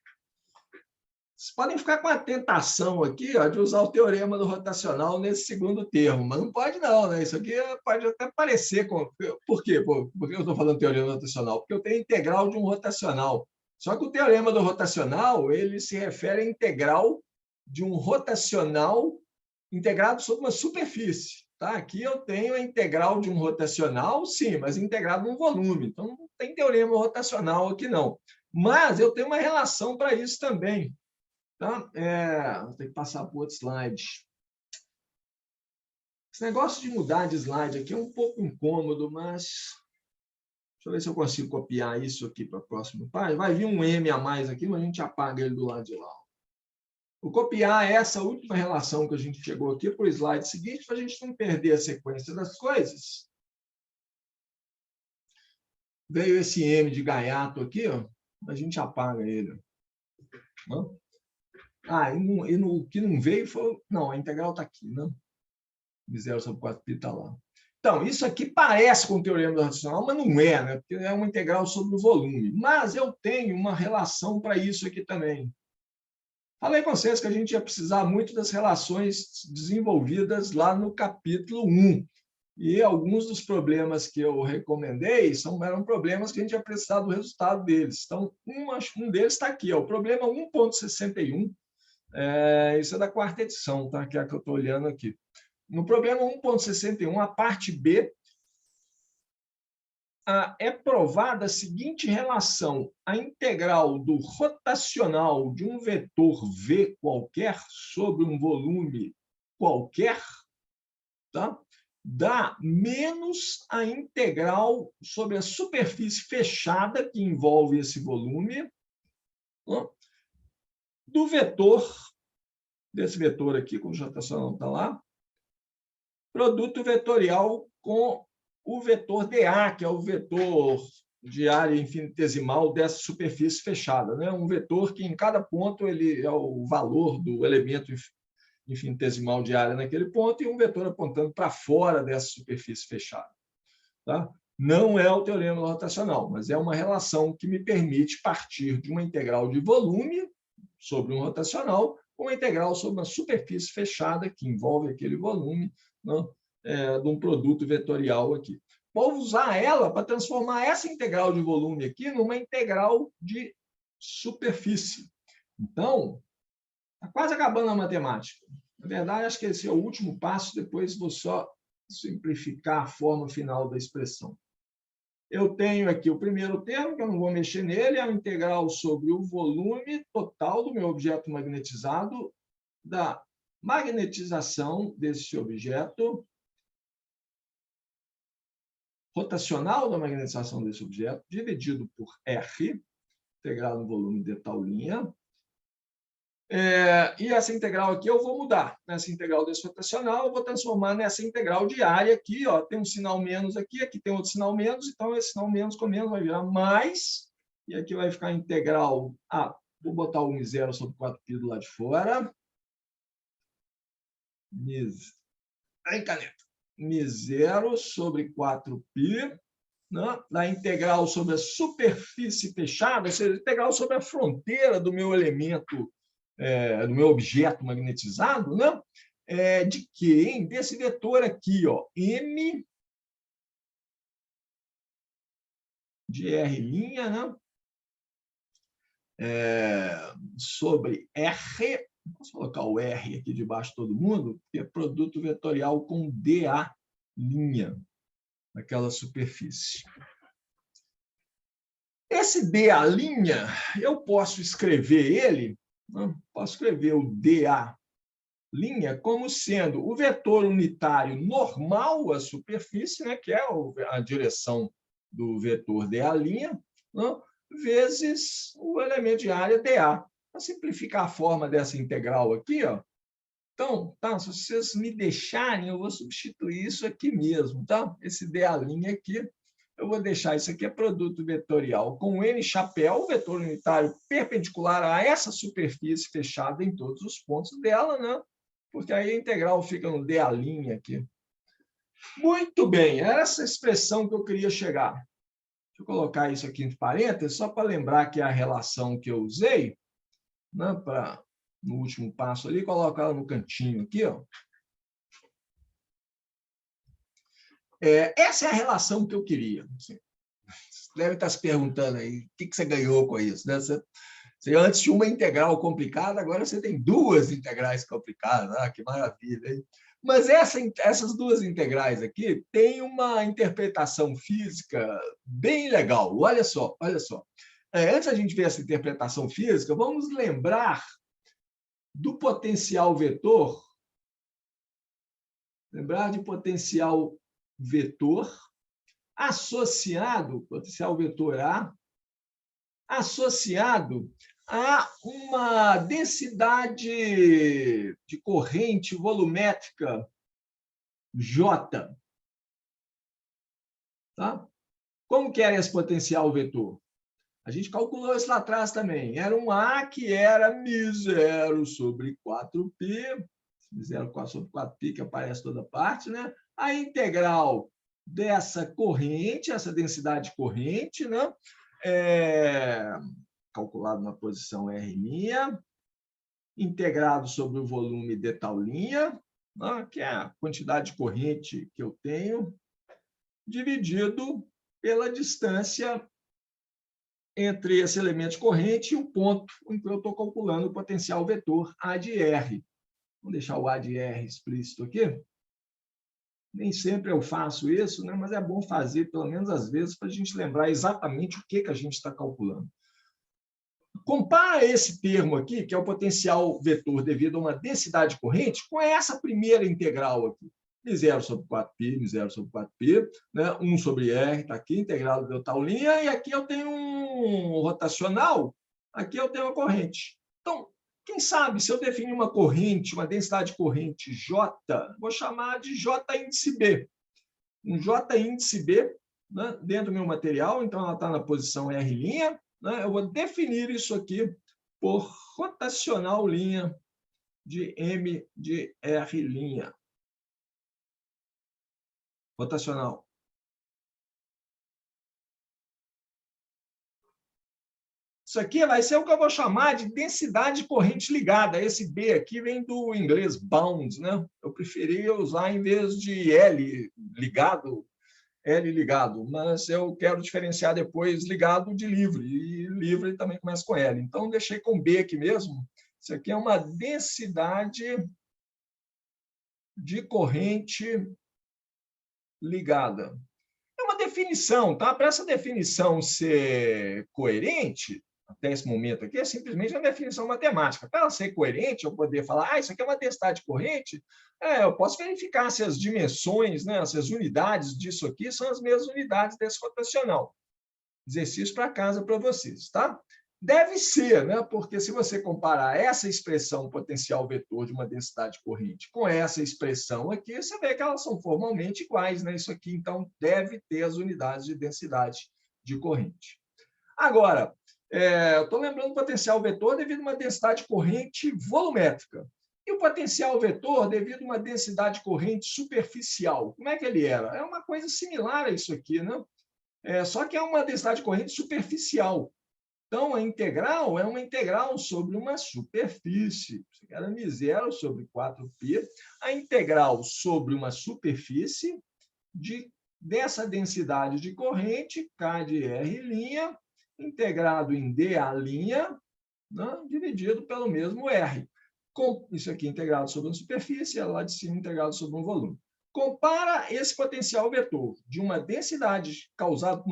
Vocês podem ficar com a tentação aqui, ó, de usar o teorema do rotacional nesse segundo termo, mas não pode não, né? Isso aqui pode até parecer... Por quê? Por que eu estou falando teorema do rotacional? Porque eu tenho integral de um rotacional. Só que o teorema do rotacional, ele se refere à integral de um rotacional integrado sobre uma superfície. Tá? Aqui eu tenho a integral de um rotacional, sim, mas integrado num volume. Então, não tem teorema rotacional aqui, não. Mas eu tenho uma relação para isso também. Tá? Vou ter que passar para o outro slide. Esse negócio de mudar de slide aqui é um pouco incômodo, mas... Deixa eu ver se eu consigo copiar isso aqui para a próxima página. Vai vir um M a mais aqui, mas a gente apaga ele do lado de lá. Vou copiar essa última relação que a gente chegou aqui para o slide seguinte, para a gente não perder a sequência das coisas. Veio esse M de gaiato aqui, ó, a gente apaga ele. Não? O que não veio foi... Não, a integral está aqui, né? 0 sobre 4π está lá. Então, isso aqui parece com o teorema do rotacional, mas não é, né? Porque é uma integral sobre o volume. Mas eu tenho uma relação para isso aqui também. Falei com vocês que a gente ia precisar muito das relações desenvolvidas lá no capítulo 1. E alguns dos problemas que eu recomendei eram problemas que a gente ia precisar do resultado deles. Então, um deles está aqui, ó, o problema 1.61. Isso é da quarta edição, tá? Que é a que eu estou olhando aqui. No problema 1.61, a parte B, é provada a seguinte relação: a integral do rotacional de um vetor V qualquer sobre um volume qualquer, tá? dá menos a integral sobre a superfície fechada que envolve esse volume, do vetor, desse vetor aqui, cuja rotação não está lá, produto vetorial com o vetor dA, que é o vetor de área infinitesimal dessa superfície fechada, né? Um vetor que, em cada ponto, ele é o valor do elemento infinitesimal de área naquele ponto e um vetor apontando para fora dessa superfície fechada. Tá? Não é o teorema rotacional, mas é uma relação que me permite partir de uma integral de volume sobre um rotacional com uma integral sobre uma superfície fechada que envolve aquele volume, né, de um produto vetorial aqui. Vou usar ela para transformar essa integral de volume aqui numa integral de superfície. Então, está quase acabando a matemática. Na verdade, acho que esse é o último passo, depois vou só simplificar a forma final da expressão. Eu tenho aqui o primeiro termo, que eu não vou mexer nele, é a integral sobre o volume total do meu objeto magnetizado, da magnetização desse objeto, rotacional da magnetização desse objeto, dividido por R, integral no volume de tal linha. E essa integral aqui eu vou mudar. Nessa integral desse rotacional, eu vou transformar nessa integral de área aqui. Ó, tem um sinal menos aqui, aqui tem outro sinal menos, então esse sinal menos com menos vai virar mais, e aqui vai ficar a integral. Vou botar o μ0 sobre 4π do lado de fora. Aí, caneta. μ0 sobre 4π, né? Da integral sobre a superfície fechada, ou seja, integral sobre a fronteira do meu elemento, do meu objeto magnetizado, né? De que? Desse vetor aqui, ó, M de R', né? Sobre R, posso colocar o R aqui debaixo de todo mundo, que é produto vetorial com dA', naquela superfície. Esse dA', eu posso escrever ele, posso escrever o dA' como sendo o vetor unitário normal à superfície, né, que é a direção do vetor dA', né, vezes o elemento de área dA. Para simplificar a forma dessa integral aqui, ó, então, tá, se vocês me deixarem, eu vou substituir isso aqui mesmo, tá? Esse dA' aqui, eu vou deixar isso aqui, é produto vetorial com N chapéu, vetor unitário perpendicular a essa superfície fechada em todos os pontos dela, né? Porque aí a integral fica no dA' aqui. Muito bem, era essa expressão que eu queria chegar. Deixa eu colocar isso aqui entre parênteses, só para lembrar que é a relação que eu usei, né, no último passo ali, colocar ela no cantinho aqui, ó. Essa é a relação que eu queria. Você deve estar se perguntando aí, o que você ganhou com isso, né? Você antes tinha uma integral complicada, agora você tem duas integrais complicadas. Que maravilha, hein? Mas essas duas integrais aqui têm uma interpretação física bem legal. Olha só, olha só. Antes da gente ver essa interpretação física, vamos lembrar do potencial vetor. Lembrar de potencial vetor associado, potencial vetor A, associado a uma densidade de corrente volumétrica J. Tá? Como que era esse potencial vetor? A gente calculou isso lá atrás também. Era um A que era μ0 sobre 4π, μ0 sobre 4π, que aparece toda parte, né? A integral dessa corrente, essa densidade corrente, né? Calculado na posição R', integrado sobre o volume de tal linha, né? Que é a quantidade de corrente que eu tenho, dividido pela distância entre esse elemento de corrente e o ponto em que eu estou calculando o potencial vetor A de R. Vamos deixar o A de R explícito aqui. Nem sempre eu faço isso, né? Mas é bom fazer, pelo menos às vezes, para a gente lembrar exatamente o que a gente está calculando. Compara esse termo aqui, que é o potencial vetor devido a uma densidade corrente, com essa primeira integral aqui. μi0 sobre 4π, μi0 sobre 4π, né? 1 sobre r, está aqui, integral de tal linha, e aqui eu tenho um rotacional, aqui eu tenho uma corrente. Então, quem sabe, se eu definir uma corrente, uma densidade corrente J, vou chamar de J índice B. Um J índice B, né, dentro do meu material, então ela está na posição R', né, eu vou definir isso aqui por rotacional linha de M de R'. Rotacional. Isso aqui vai ser o que eu vou chamar de densidade corrente ligada. Esse B aqui vem do inglês bound, né? Eu preferia usar em vez de L ligado, mas eu quero diferenciar depois ligado de livre, e livre também começa com L. Então, deixei com B aqui mesmo. Isso aqui é uma densidade de corrente ligada. É uma definição, tá? Para essa definição ser coerente, até esse momento aqui, é simplesmente uma definição matemática. Para ela ser coerente, eu poder falar, isso aqui é uma densidade corrente, eu posso verificar se as dimensões, né, se as unidades disso aqui são as mesmas unidades desse rotacional. Exercício para casa para vocês, tá? Deve ser, né? Porque se você comparar essa expressão potencial vetor de uma densidade corrente com essa expressão aqui, você vê que elas são formalmente iguais, né? Isso aqui, então, deve ter as unidades de densidade de corrente. Agora, eu estou lembrando do potencial vetor devido a uma densidade corrente volumétrica. E o potencial vetor devido a uma densidade corrente superficial. Como é que ele era? É uma coisa similar a isso aqui, né? Só que é uma densidade corrente superficial. Então, a integral é uma integral sobre uma superfície. Isso era μ0 sobre 4π. A integral sobre uma superfície dessa densidade de corrente, K de R', integrado em dA', né, dividido pelo mesmo R. Isso aqui integrado sobre uma superfície, lá de cima integrado sobre um volume. Compara esse potencial vetor de uma densidade causada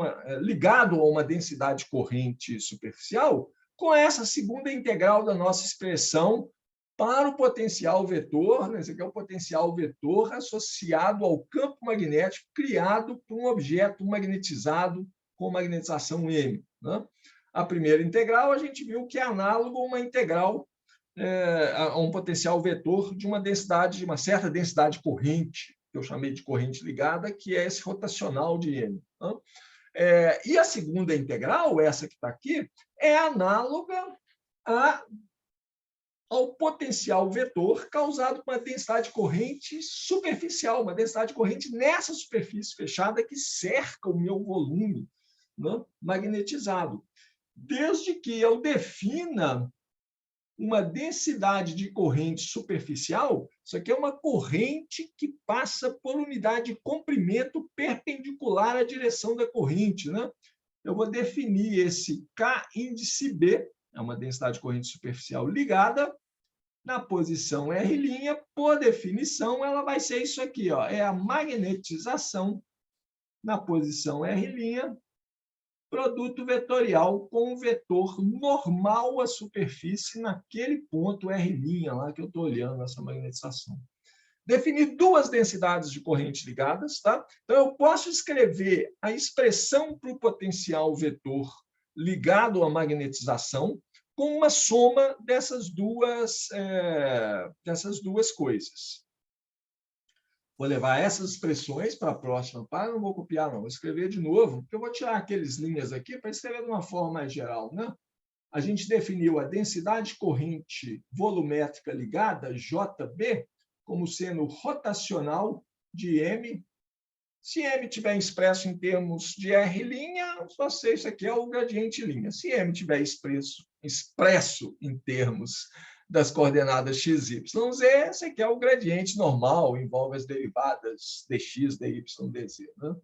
ligado a uma densidade corrente superficial com essa segunda integral da nossa expressão para o potencial vetor. Esse aqui é o potencial vetor associado ao campo magnético criado por um objeto magnetizado com magnetização M, né? A primeira integral a gente viu que é análogo a uma integral a um potencial vetor de uma densidade, de uma certa densidade corrente, que eu chamei de corrente ligada, que é esse rotacional de M. Né? E a segunda integral, essa que está aqui, é análoga ao potencial vetor causado por uma densidade corrente superficial, uma densidade corrente nessa superfície fechada que cerca o meu volume, né, magnetizado. Desde que eu defina uma densidade de corrente superficial, isso aqui é uma corrente que passa por unidade de comprimento perpendicular à direção da corrente, né? Eu vou definir esse K índice B, é uma densidade de corrente superficial ligada, na posição R', por definição, ela vai ser isso aqui, ó, é a magnetização na posição R', produto vetorial com o vetor normal à superfície naquele ponto R', lá que eu estou olhando essa magnetização. Definir duas densidades de corrente ligadas, tá? Então, eu posso escrever a expressão para o potencial vetor ligado à magnetização com uma soma dessas duas coisas. Vou levar essas expressões para a próxima página, não vou copiar, não. Vou escrever de novo, porque eu vou tirar aqueles linhas aqui para escrever de uma forma mais geral, né? A gente definiu a densidade corrente volumétrica ligada, JB, como sendo rotacional de M. Se M estiver expresso em termos de R', você, isso aqui é o gradiente linha. Se M estiver expresso em termos das coordenadas x, y, z, esse aqui é o gradiente normal, envolve as derivadas dx, dy, dz. Né?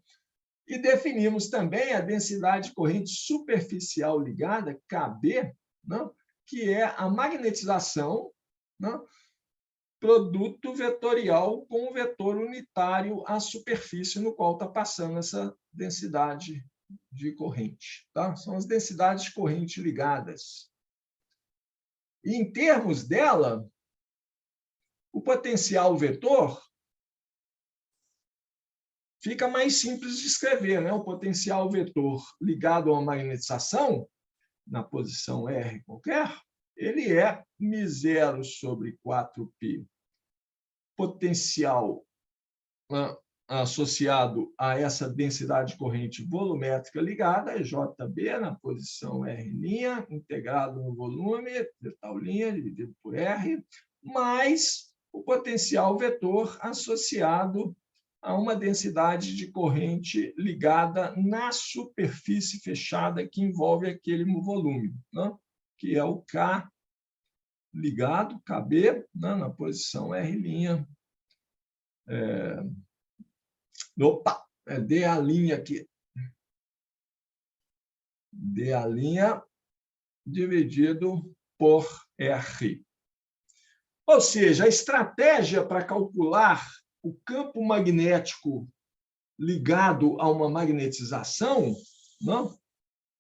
E definimos também a densidade corrente superficial ligada, KB, né? Que é a magnetização, né? Produto vetorial com o vetor unitário à superfície no qual está passando essa densidade de corrente. Tá? São as densidades de corrente ligadas. E, em termos dela, o potencial vetor fica mais simples de escrever, né? O potencial vetor ligado a uma magnetização, na posição R qualquer, ele é μ0 sobre 4π potencial associado a essa densidade de corrente volumétrica ligada, é JB na posição R', integrado no volume, tal linha, dividido por R, mais o potencial vetor associado a uma densidade de corrente ligada na superfície fechada que envolve aquele volume, né? Que é o K ligado, KB, né? Na posição R'. Opa, D a linha aqui. D a linha dividido por R. Ou seja, a estratégia para calcular o campo magnético ligado a uma magnetização, não?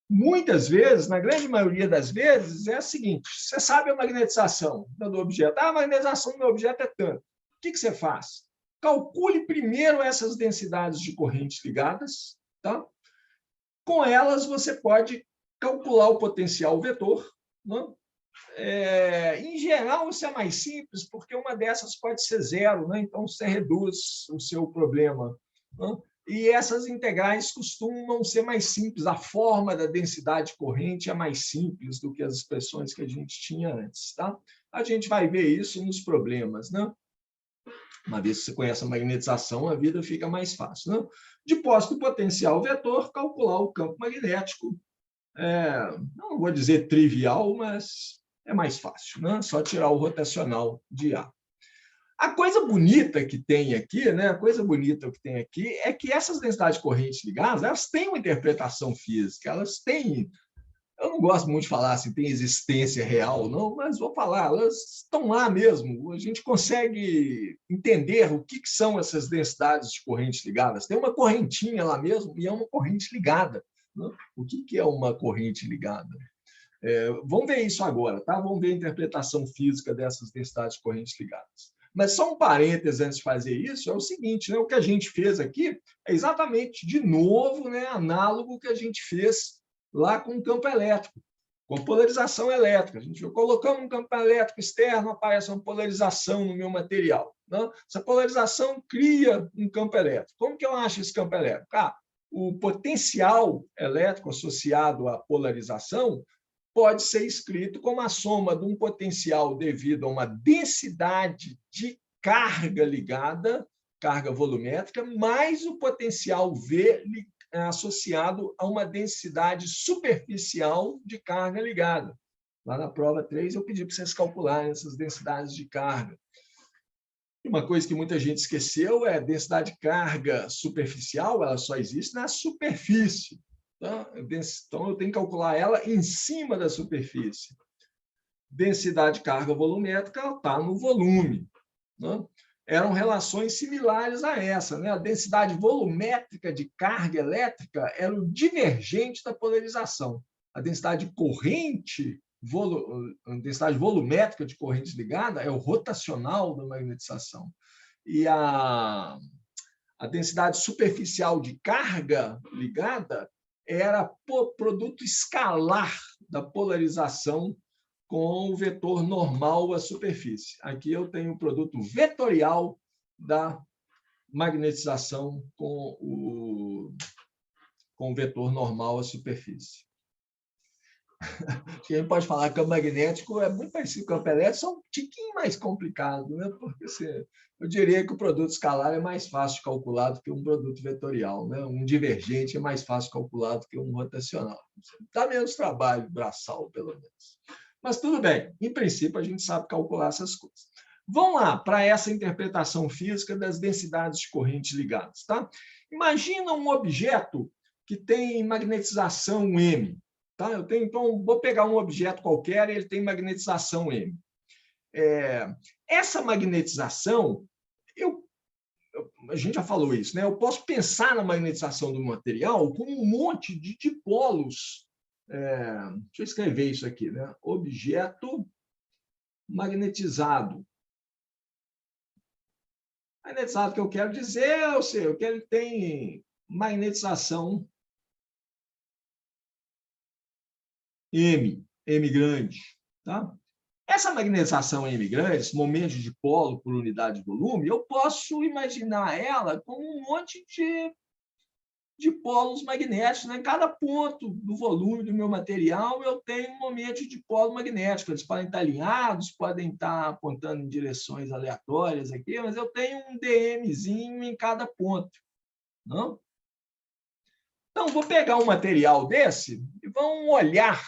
Muitas vezes, na grande maioria das vezes, é a seguinte: você sabe a magnetização do objeto. A magnetização do meu objeto é tanto. O que você faz? Calcule primeiro essas densidades de correntes ligadas. Tá? Com elas, você pode calcular o potencial vetor. Não? Em geral, isso é mais simples, porque uma dessas pode ser zero, né? Então você reduz o seu problema. Não? E essas integrais costumam ser mais simples. A forma da densidade corrente é mais simples do que as expressões que a gente tinha antes. Tá? A gente vai ver isso nos problemas. Né? Uma vez que você conhece a magnetização, a vida fica mais fácil. Né? De posse do potencial vetor, calcular o campo magnético. Não vou dizer trivial, mas é mais fácil. Né? Só tirar o rotacional de A. A coisa bonita que tem aqui, né? A coisa bonita que tem aqui é que essas densidades de corrente ligadas, elas têm uma interpretação física, elas têm, eu não gosto muito de falar assim, tem existência real, não, mas vou falar, elas estão lá mesmo. A gente consegue entender o que são essas densidades de corrente ligadas. Tem uma correntinha lá mesmo e é uma corrente ligada. Né? O que é uma corrente ligada? Vamos ver isso agora, tá? Vamos ver a interpretação física dessas densidades de correntes ligadas. Mas só um parênteses antes de fazer isso, é o seguinte, né? O que a gente fez aqui é exatamente, de novo, né, análogo que a gente fez lá com o campo elétrico, com polarização elétrica. A gente colocamos um campo elétrico externo, aparece uma polarização no meu material. Né? Essa polarização cria um campo elétrico. Como que eu acho esse campo elétrico? O potencial elétrico associado à polarização pode ser escrito como a soma de um potencial devido a uma densidade de carga ligada, carga volumétrica, mais o potencial V associado a uma densidade superficial de carga ligada. Lá na prova 3, eu pedi para vocês calcularem essas densidades de carga. Uma coisa que muita gente esqueceu é a densidade de carga superficial, ela só existe na superfície. Então, eu tenho que calcular ela em cima da superfície. Densidade de carga volumétrica está no volume. Né? Eram relações similares a essa. Né? A densidade volumétrica de carga elétrica era o divergente da polarização. A densidade corrente, a densidade volumétrica de corrente ligada é o rotacional da magnetização. E a densidade superficial de carga ligada era produto escalar da polarização com o vetor normal à superfície. Aqui eu tenho o produto vetorial da magnetização com o vetor normal à superfície. A gente pode falar que o campo magnético é muito parecido com o campo elétrico, só um tiquinho mais complicado, né? Porque eu diria que o produto escalar é mais fácil de calcular do que um produto vetorial, né? Um divergente é mais fácil de calcular do que um rotacional. Dá menos trabalho braçal, pelo menos. Mas tudo bem, em princípio a gente sabe calcular essas coisas. Vamos lá para essa interpretação física das densidades de correntes ligadas. Tá? Imagina um objeto que tem magnetização M. Tá? Então, vou pegar um objeto qualquer e ele tem magnetização M. Essa magnetização, a gente já falou isso, né? Eu posso pensar na magnetização do material como um monte de dipolos. Deixa eu escrever isso aqui, né? Objeto magnetizado. Magnetizado que eu quero dizer, eu sei, que ele tem magnetização M grande. Tá? Essa magnetização M grande, esse momento de dipolo por unidade de volume, eu posso imaginar ela como um monte de polos magnéticos. Né? Em cada ponto do volume do meu material, eu tenho um momento de dipolo magnético. Eles podem estar alinhados, podem estar apontando em direções aleatórias aqui, mas eu tenho um DMzinho em cada ponto. Não? Então, vou pegar um material desse e vamos olhar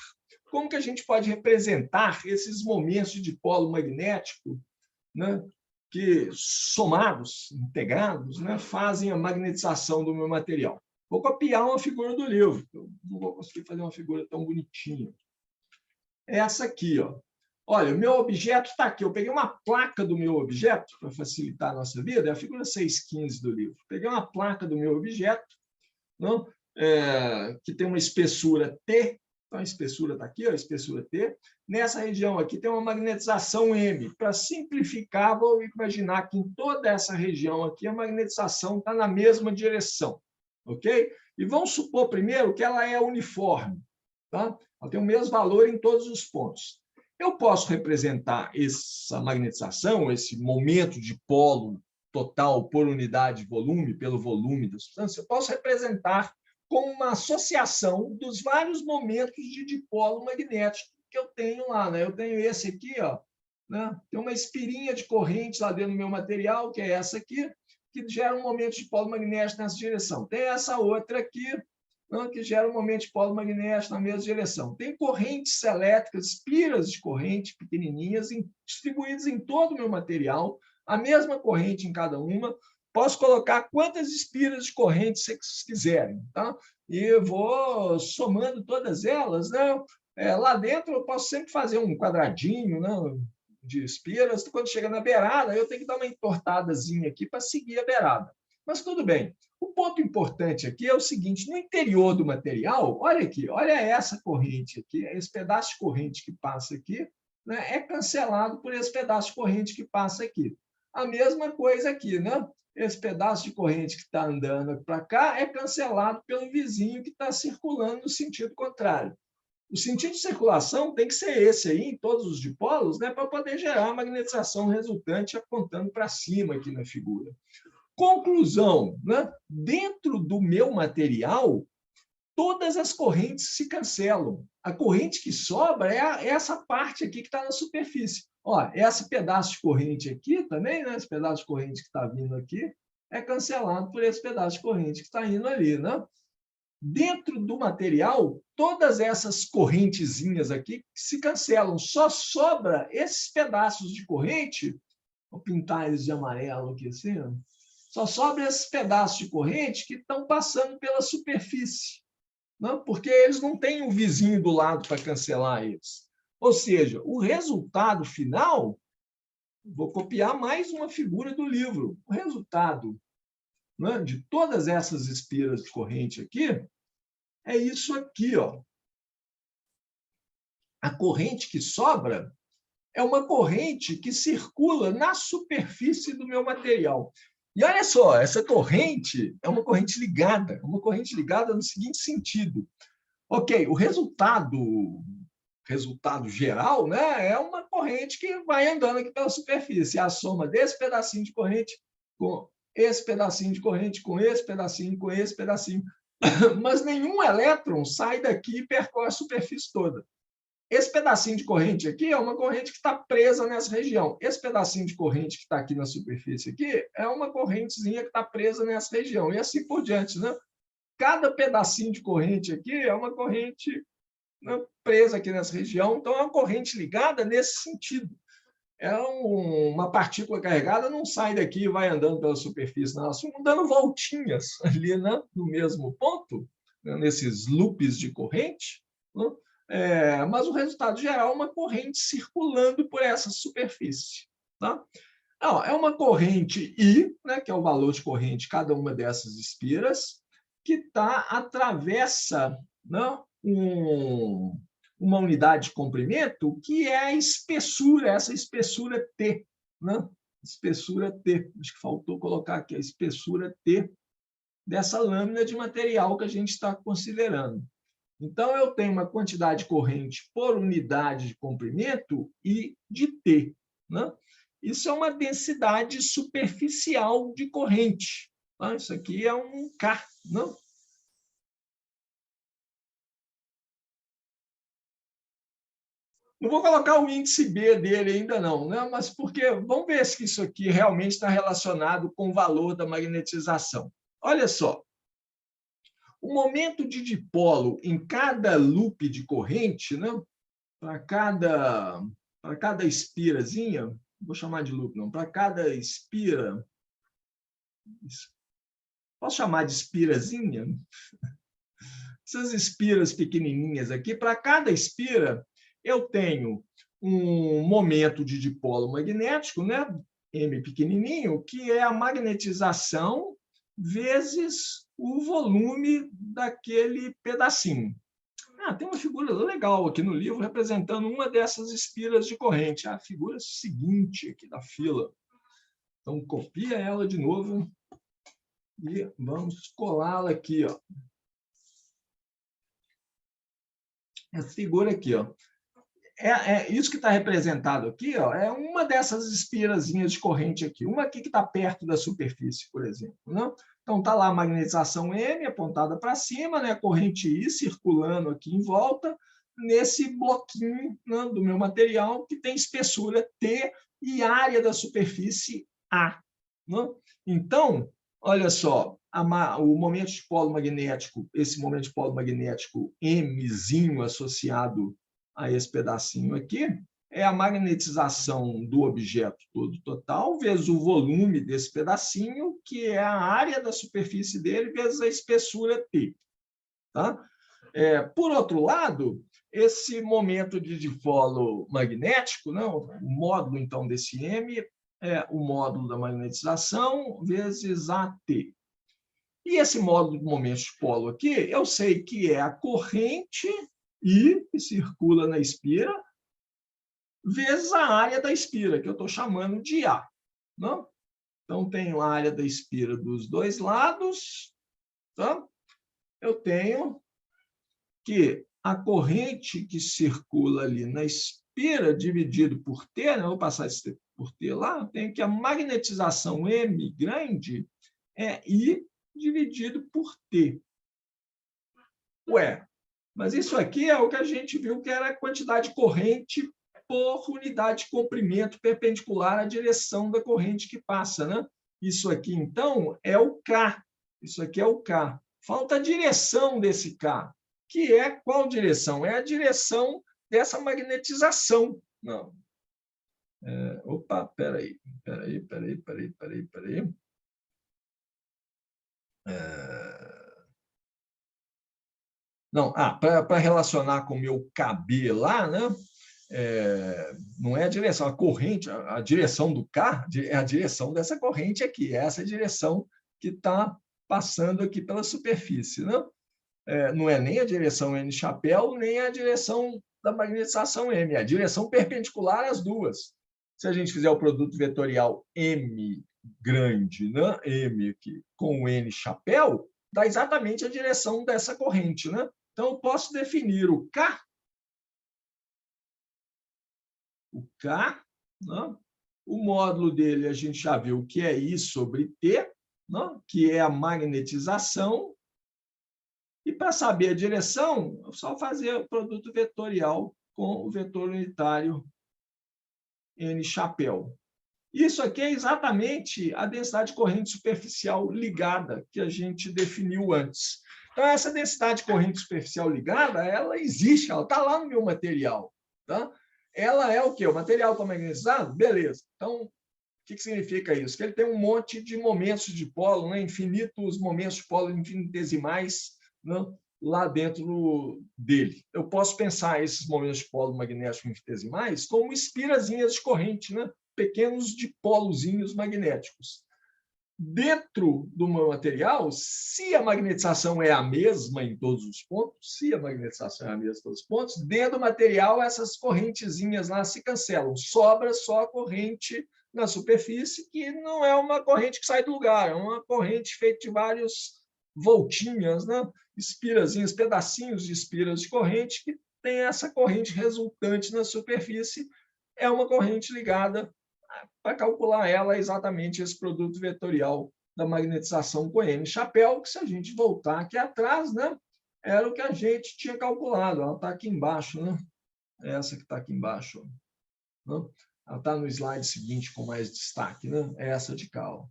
como que a gente pode representar esses momentos de dipolo magnético, né, que, somados, integrados, né, fazem a magnetização do meu material. Vou copiar uma figura do livro. Eu não vou conseguir fazer uma figura tão bonitinha. Essa aqui, ó. Olha, o meu objeto está aqui. Eu peguei uma placa do meu objeto, para facilitar a nossa vida, é a figura 615 do livro. Peguei uma placa do meu objeto, não? Que tem uma espessura T. Então, a espessura está aqui, ó, a espessura T. Nessa região aqui tem uma magnetização M. Para simplificar, vou imaginar que em toda essa região aqui a magnetização está na mesma direção. Ok? E vamos supor primeiro que ela é uniforme. Tá? Ela tem o mesmo valor em todos os pontos. Eu posso representar essa magnetização, esse momento de polo total por unidade de volume, pelo volume da substância, eu posso representar como uma associação dos vários momentos de dipolo magnético que eu tenho lá. Né? Eu tenho esse aqui, ó, né? Tem uma espirinha de corrente lá dentro do meu material, que é essa aqui, que gera um momento de polo magnético nessa direção. Tem essa outra aqui, né, que gera um momento de polo magnético na mesma direção. Tem correntes elétricas, espiras de corrente pequenininhas, distribuídas em todo o meu material, a mesma corrente em cada uma. Posso colocar quantas espiras de corrente vocês quiserem. Tá? E eu vou somando todas elas. Né? Lá dentro eu posso sempre fazer um quadradinho, né, de espiras. Quando chega na beirada, eu tenho que dar uma entortadazinha aqui para seguir a beirada. Mas tudo bem. O ponto importante aqui é o seguinte: no interior do material, olha aqui, olha essa corrente aqui, esse pedaço de corrente que passa aqui, né, é cancelado por esse pedaço de corrente que passa aqui. A mesma coisa aqui, né? Esse pedaço de corrente que está andando para cá é cancelado pelo vizinho que está circulando no sentido contrário. O sentido de circulação tem que ser esse aí, em todos os dipolos, né, para poder gerar a magnetização resultante apontando para cima aqui na figura. Conclusão, né? Dentro do meu material, todas as correntes se cancelam. A corrente que sobra é essa parte aqui que está na superfície. Ó, esse pedaço de corrente aqui também, né? Esse pedaço de corrente que está vindo aqui, é cancelado por esse pedaço de corrente que está indo ali. Né? Dentro do material, todas essas correntezinhas aqui se cancelam. Só sobra esses pedaços de corrente. Vou pintar eles de amarelo aqui assim, ó. Só sobra esses pedaços de corrente que estão passando pela superfície, não? Porque eles não têm um vizinho do lado para cancelar eles. Ou seja, o resultado final, vou copiar mais uma figura do livro, o resultado, né, de todas essas espiras de corrente aqui é isso aqui. Ó. A corrente que sobra é uma corrente que circula na superfície do meu material. E olha só, essa corrente é uma corrente ligada no seguinte sentido. Ok, o resultado geral, né, é uma corrente que vai andando aqui pela superfície. É a soma desse pedacinho de corrente com esse pedacinho de corrente, com esse pedacinho, com esse pedacinho. Mas nenhum elétron sai daqui e percorre a superfície toda. Esse pedacinho de corrente aqui é uma corrente que está presa nessa região. Esse pedacinho de corrente que está aqui na superfície aqui é uma correntezinha que está presa nessa região. E assim por diante. Né? Cada pedacinho de corrente aqui é uma corrente, né, presa aqui nessa região. Então, é uma corrente ligada nesse sentido. Uma partícula carregada não sai daqui e vai andando pela superfície. Não. Elas ficam dando voltinhas ali, né, no mesmo ponto, né, nesses loops de corrente. Né? Mas o resultado geral é uma corrente circulando por essa superfície. Tá? Não, é uma corrente I, né, que é o valor de corrente de cada uma dessas espiras, que atravessa, né, uma unidade de comprimento, que é a espessura, essa espessura T, né, espessura T. Acho que faltou colocar aqui a espessura T dessa lâmina de material que a gente está considerando. Então, eu tenho uma quantidade corrente por unidade de comprimento e de T. Né? Isso é uma densidade superficial de corrente. Tá? Isso aqui é um K. Não? Não vou colocar o índice B dele ainda não, né? Mas porque vamos ver se isso aqui realmente está relacionado com o valor da magnetização. Olha só, o momento de dipolo em cada loop de corrente, né? Para cada espirazinha, vou chamar de loop, não, para cada espira, posso chamar de espirazinha? Essas espiras pequenininhas aqui, para cada espira, eu tenho um momento de dipolo magnético, né? M pequenininho, que é a magnetização vezes o volume daquele pedacinho. Tem uma figura legal aqui no livro representando uma dessas espiras de corrente. A figura seguinte aqui da fila. Então, copia ela de novo e vamos colá-la aqui. Ó. Essa figura aqui. Ó. Isso que está representado aqui, ó, é uma dessas espirazinhas de corrente aqui. Uma aqui que está perto da superfície, por exemplo. Né? Então, está lá a magnetização M apontada para cima, né? A corrente I circulando aqui em volta, nesse bloquinho, né, do meu material, que tem espessura T e área da superfície A. Né? Então, olha só, o momento de polo magnético, esse momento de polo magnético Mzinho associado a esse pedacinho aqui, é a magnetização do objeto todo total, vezes o volume desse pedacinho, que é a área da superfície dele, vezes a espessura T. Tá? Por outro lado, esse momento de dipolo magnético, né, o módulo, então, desse M, é o módulo da magnetização vezes AT. E esse módulo de momento de polo aqui, eu sei que é a corrente I, que circula na espira, vezes a área da espira, que eu estou chamando de A. Não? Então, tenho a área da espira dos dois lados. Tá? Eu tenho que a corrente que circula ali na espira, dividido por T, né? Vou passar esse por T lá, eu tenho que a magnetização M grande é I dividido por T. Ué, mas isso aqui é o que a gente viu que era a quantidade de corrente por unidade de comprimento perpendicular à direção da corrente que passa. Né? Isso aqui, então, é o K. Isso aqui é o K. Falta a direção desse K, que é qual direção? É a direção dessa magnetização. Não. Opa, peraí. Não, para relacionar com o meu KB lá, né? Não é a direção, a corrente, a direção do K é a direção dessa corrente aqui, essa é a direção que está passando aqui pela superfície. Né? Não é nem a direção N chapéu, nem a direção da magnetização M, é a direção perpendicular às duas. Se a gente fizer o produto vetorial M grande, né? M aqui, com o N chapéu, dá exatamente a direção dessa corrente. Né? Então, eu posso definir o K, né? O módulo dele a gente já viu que é I sobre T, né? Que é a magnetização, e para saber a direção, é só fazer o produto vetorial com o vetor unitário N chapéu. Isso aqui é exatamente a densidade de corrente superficial ligada que a gente definiu antes. Então, essa densidade de corrente superficial ligada, ela existe, ela está lá no meu material. Tá? Ela é o quê? O material está magnetizado? Beleza. Então, o que significa isso? Que ele tem um monte de momentos de polo, né? Infinitos momentos de polo infinitesimais, né? Lá dentro dele. Eu posso pensar esses momentos de polo magnético infinitesimais como espirazinhas de corrente, né? Pequenos dipolozinhos magnéticos. Dentro do meu material, se a magnetização é a mesma em todos os pontos, dentro do material essas correntezinhas lá se cancelam, sobra só a corrente na superfície, que não é uma corrente que sai do lugar, é uma corrente feita de várias voltinhas, né? Espirazinhas, pedacinhos de espiras de corrente, que tem essa corrente resultante na superfície, é uma corrente ligada para calcular ela exatamente esse produto vetorial da magnetização Cohen Chapel, que se a gente voltar aqui atrás, né, era o que a gente tinha calculado. Ela está aqui embaixo, né? Essa que está aqui embaixo. Né? Ela está no slide seguinte com mais destaque, né? É essa de cá. Ó.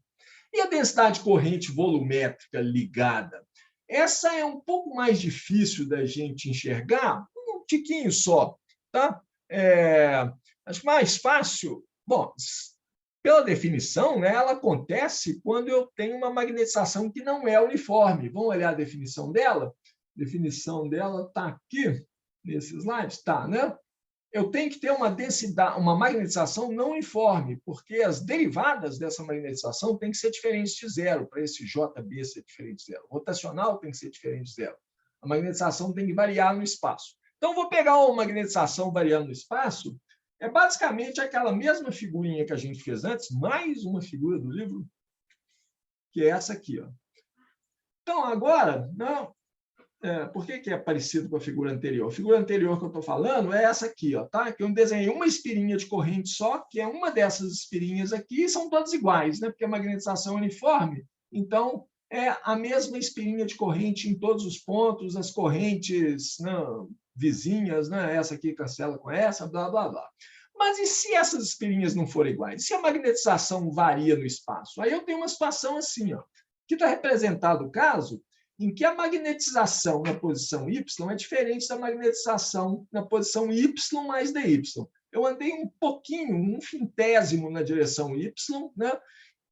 E a densidade corrente volumétrica ligada? Essa é um pouco mais difícil da gente enxergar, um tiquinho só. Tá? Acho mais fácil. Bom, pela definição, né, ela acontece quando eu tenho uma magnetização que não é uniforme. Vamos olhar a definição dela? A definição dela está aqui, nesse slide? Está, né? Eu tenho que ter uma densidade, uma magnetização não uniforme, porque as derivadas dessa magnetização têm que ser diferentes de zero, para esse JB ser diferente de zero. O rotacional tem que ser diferente de zero. A magnetização tem que variar no espaço. Então, vou pegar uma magnetização variando no espaço, é basicamente aquela mesma figurinha que a gente fez antes, mais uma figura do livro, que é essa aqui. Ó. Então, agora, não, por que é parecido com a figura anterior? A figura anterior que eu estou falando é essa aqui, ó, tá? Que eu desenhei uma espirinha de corrente só, que é uma dessas espirinhas aqui, e são todas iguais, né? Porque a magnetização é uniforme, então é a mesma espirinha de corrente em todos os pontos, as correntes vizinhas, né? Essa aqui cancela com essa, blá, blá, blá. Mas e se essas espirinhas não forem iguais? Se a magnetização varia no espaço? Aí eu tenho uma situação assim, ó, que está representado o caso em que a magnetização na posição Y é diferente da magnetização na posição Y mais dy. Eu andei um pouquinho, um fintésimo na direção Y, né?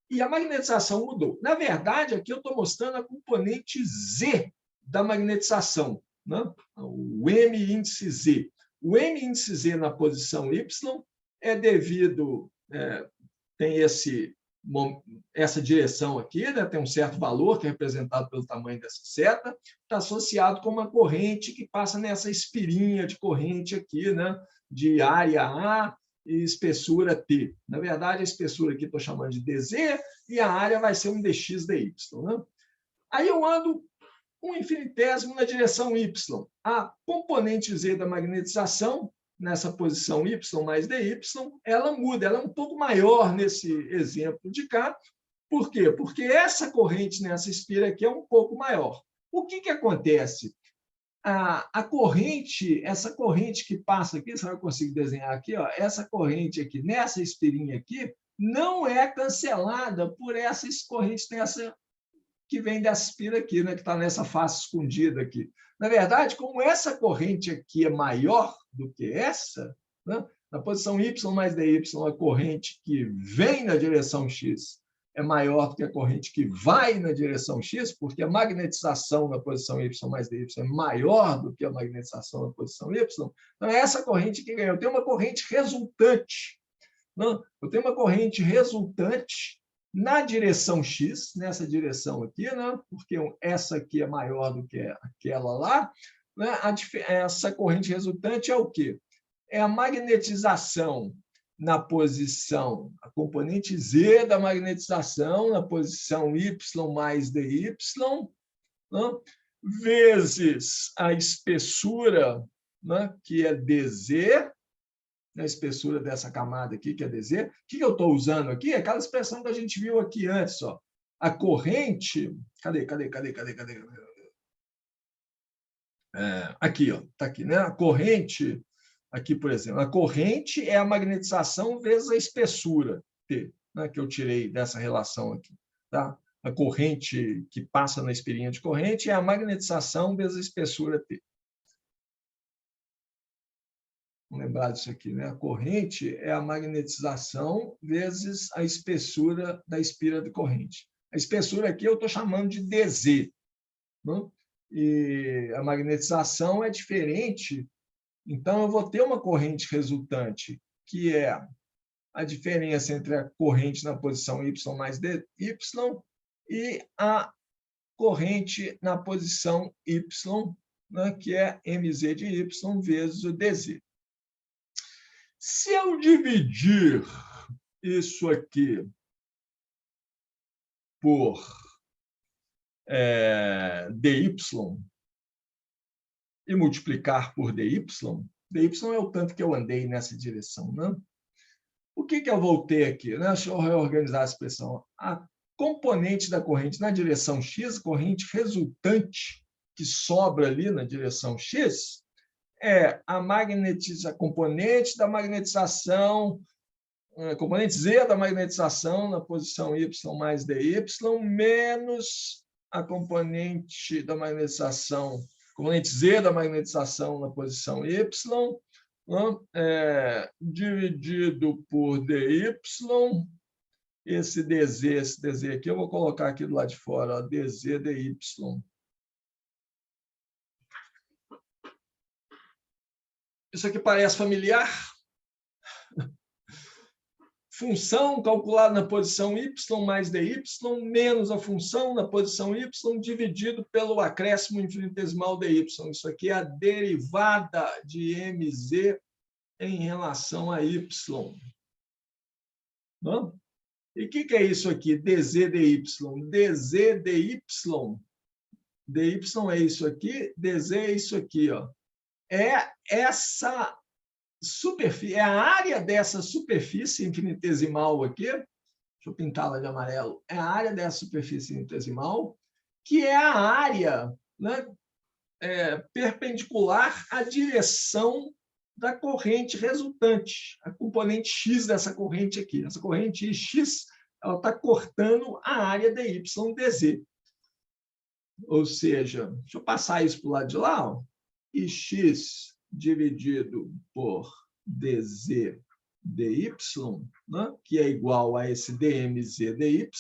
E a magnetização mudou. Na verdade, aqui eu estou mostrando a componente Z da magnetização, né? O M índice Z. O M índice Z na posição Y é devido, tem essa direção aqui, né? Tem um certo valor que é representado pelo tamanho dessa seta, está associado com uma corrente que passa nessa espirinha de corrente aqui, né? De área A e espessura T. Na verdade, a espessura aqui estou chamando de dz e a área vai ser um dx dy. Né? Aí eu ando um infinitésimo na direção Y. A componente Z da magnetização, nessa posição Y mais dy, ela muda, ela é um pouco maior nesse exemplo de cá. Por quê? Porque essa corrente nessa espira aqui é um pouco maior. O que acontece? A corrente, essa corrente que passa aqui, se eu consigo desenhar aqui, ó, essa corrente aqui, nessa espirinha aqui, não é cancelada por essa corrente nessa que vem dessa espira aqui, né, que está nessa face escondida aqui. Na verdade, como essa corrente aqui é maior do que essa, né, na posição Y mais dy, a corrente que vem na direção X é maior do que a corrente que vai na direção X, porque a magnetização na posição Y mais dy é maior do que a magnetização na posição Y. Então, é essa corrente que ganha. Eu tenho uma corrente resultante. Não, eu tenho uma corrente resultante na direção X, nessa direção aqui, né? Porque essa aqui é maior do que aquela lá. Né? Essa corrente resultante é o quê? É a magnetização na posição, a componente Z da magnetização na posição Y mais dy, né? Vezes a espessura, né? Que é dz, na espessura dessa camada aqui, que é dz. O que eu estou usando aqui? Aquela expressão que a gente viu aqui antes. Ó. A corrente... Cadê? Aqui, ó. Está aqui, né? A corrente... Aqui, por exemplo, a corrente é a magnetização vezes a espessura T, né? Que eu tirei dessa relação aqui. Tá? A corrente que passa na espirinha de corrente é a magnetização vezes a espessura T. Vamos lembrar disso aqui, né? A corrente é a magnetização vezes a espessura da espira de corrente. A espessura aqui eu estou chamando de dz. Né? E a magnetização é diferente, então eu vou ter uma corrente resultante, que é a diferença entre a corrente na posição Y mais dy e a corrente na posição Y, né? Que é mz de Y vezes o dz. Se eu dividir isso aqui por dy e multiplicar por dy é o tanto que eu andei nessa direção, né? O que eu vou ter aqui? Né? Deixa eu reorganizar a expressão. A componente da corrente na direção x, corrente resultante que sobra ali na direção x, é a componente da magnetização, componente Z da magnetização na posição y mais dy, menos a componente da magnetização, componente Z da magnetização na posição y, dividido por dy, esse dz aqui, eu vou colocar aqui do lado de fora, ó, dz dy. Isso aqui parece familiar? Função calculada na posição y mais dy, menos a função na posição y, dividido pelo acréscimo infinitesimal dy. Isso aqui é a derivada de mz em relação a y. Não? E o que é isso aqui? dz dy. dz dy. dy é isso aqui, dz é isso aqui. Ó. É essa superfície, é a área dessa superfície infinitesimal aqui, deixa eu pintá-la de amarelo, é a área dessa superfície infinitesimal, que é a área, né, perpendicular à direção da corrente resultante, a componente x dessa corrente aqui. Essa corrente x está cortando a área dy dz. Ou seja, deixa eu passar isso para o lado de lá, ó, ix dividido por dz dy, né, que é igual a esse dmz dy,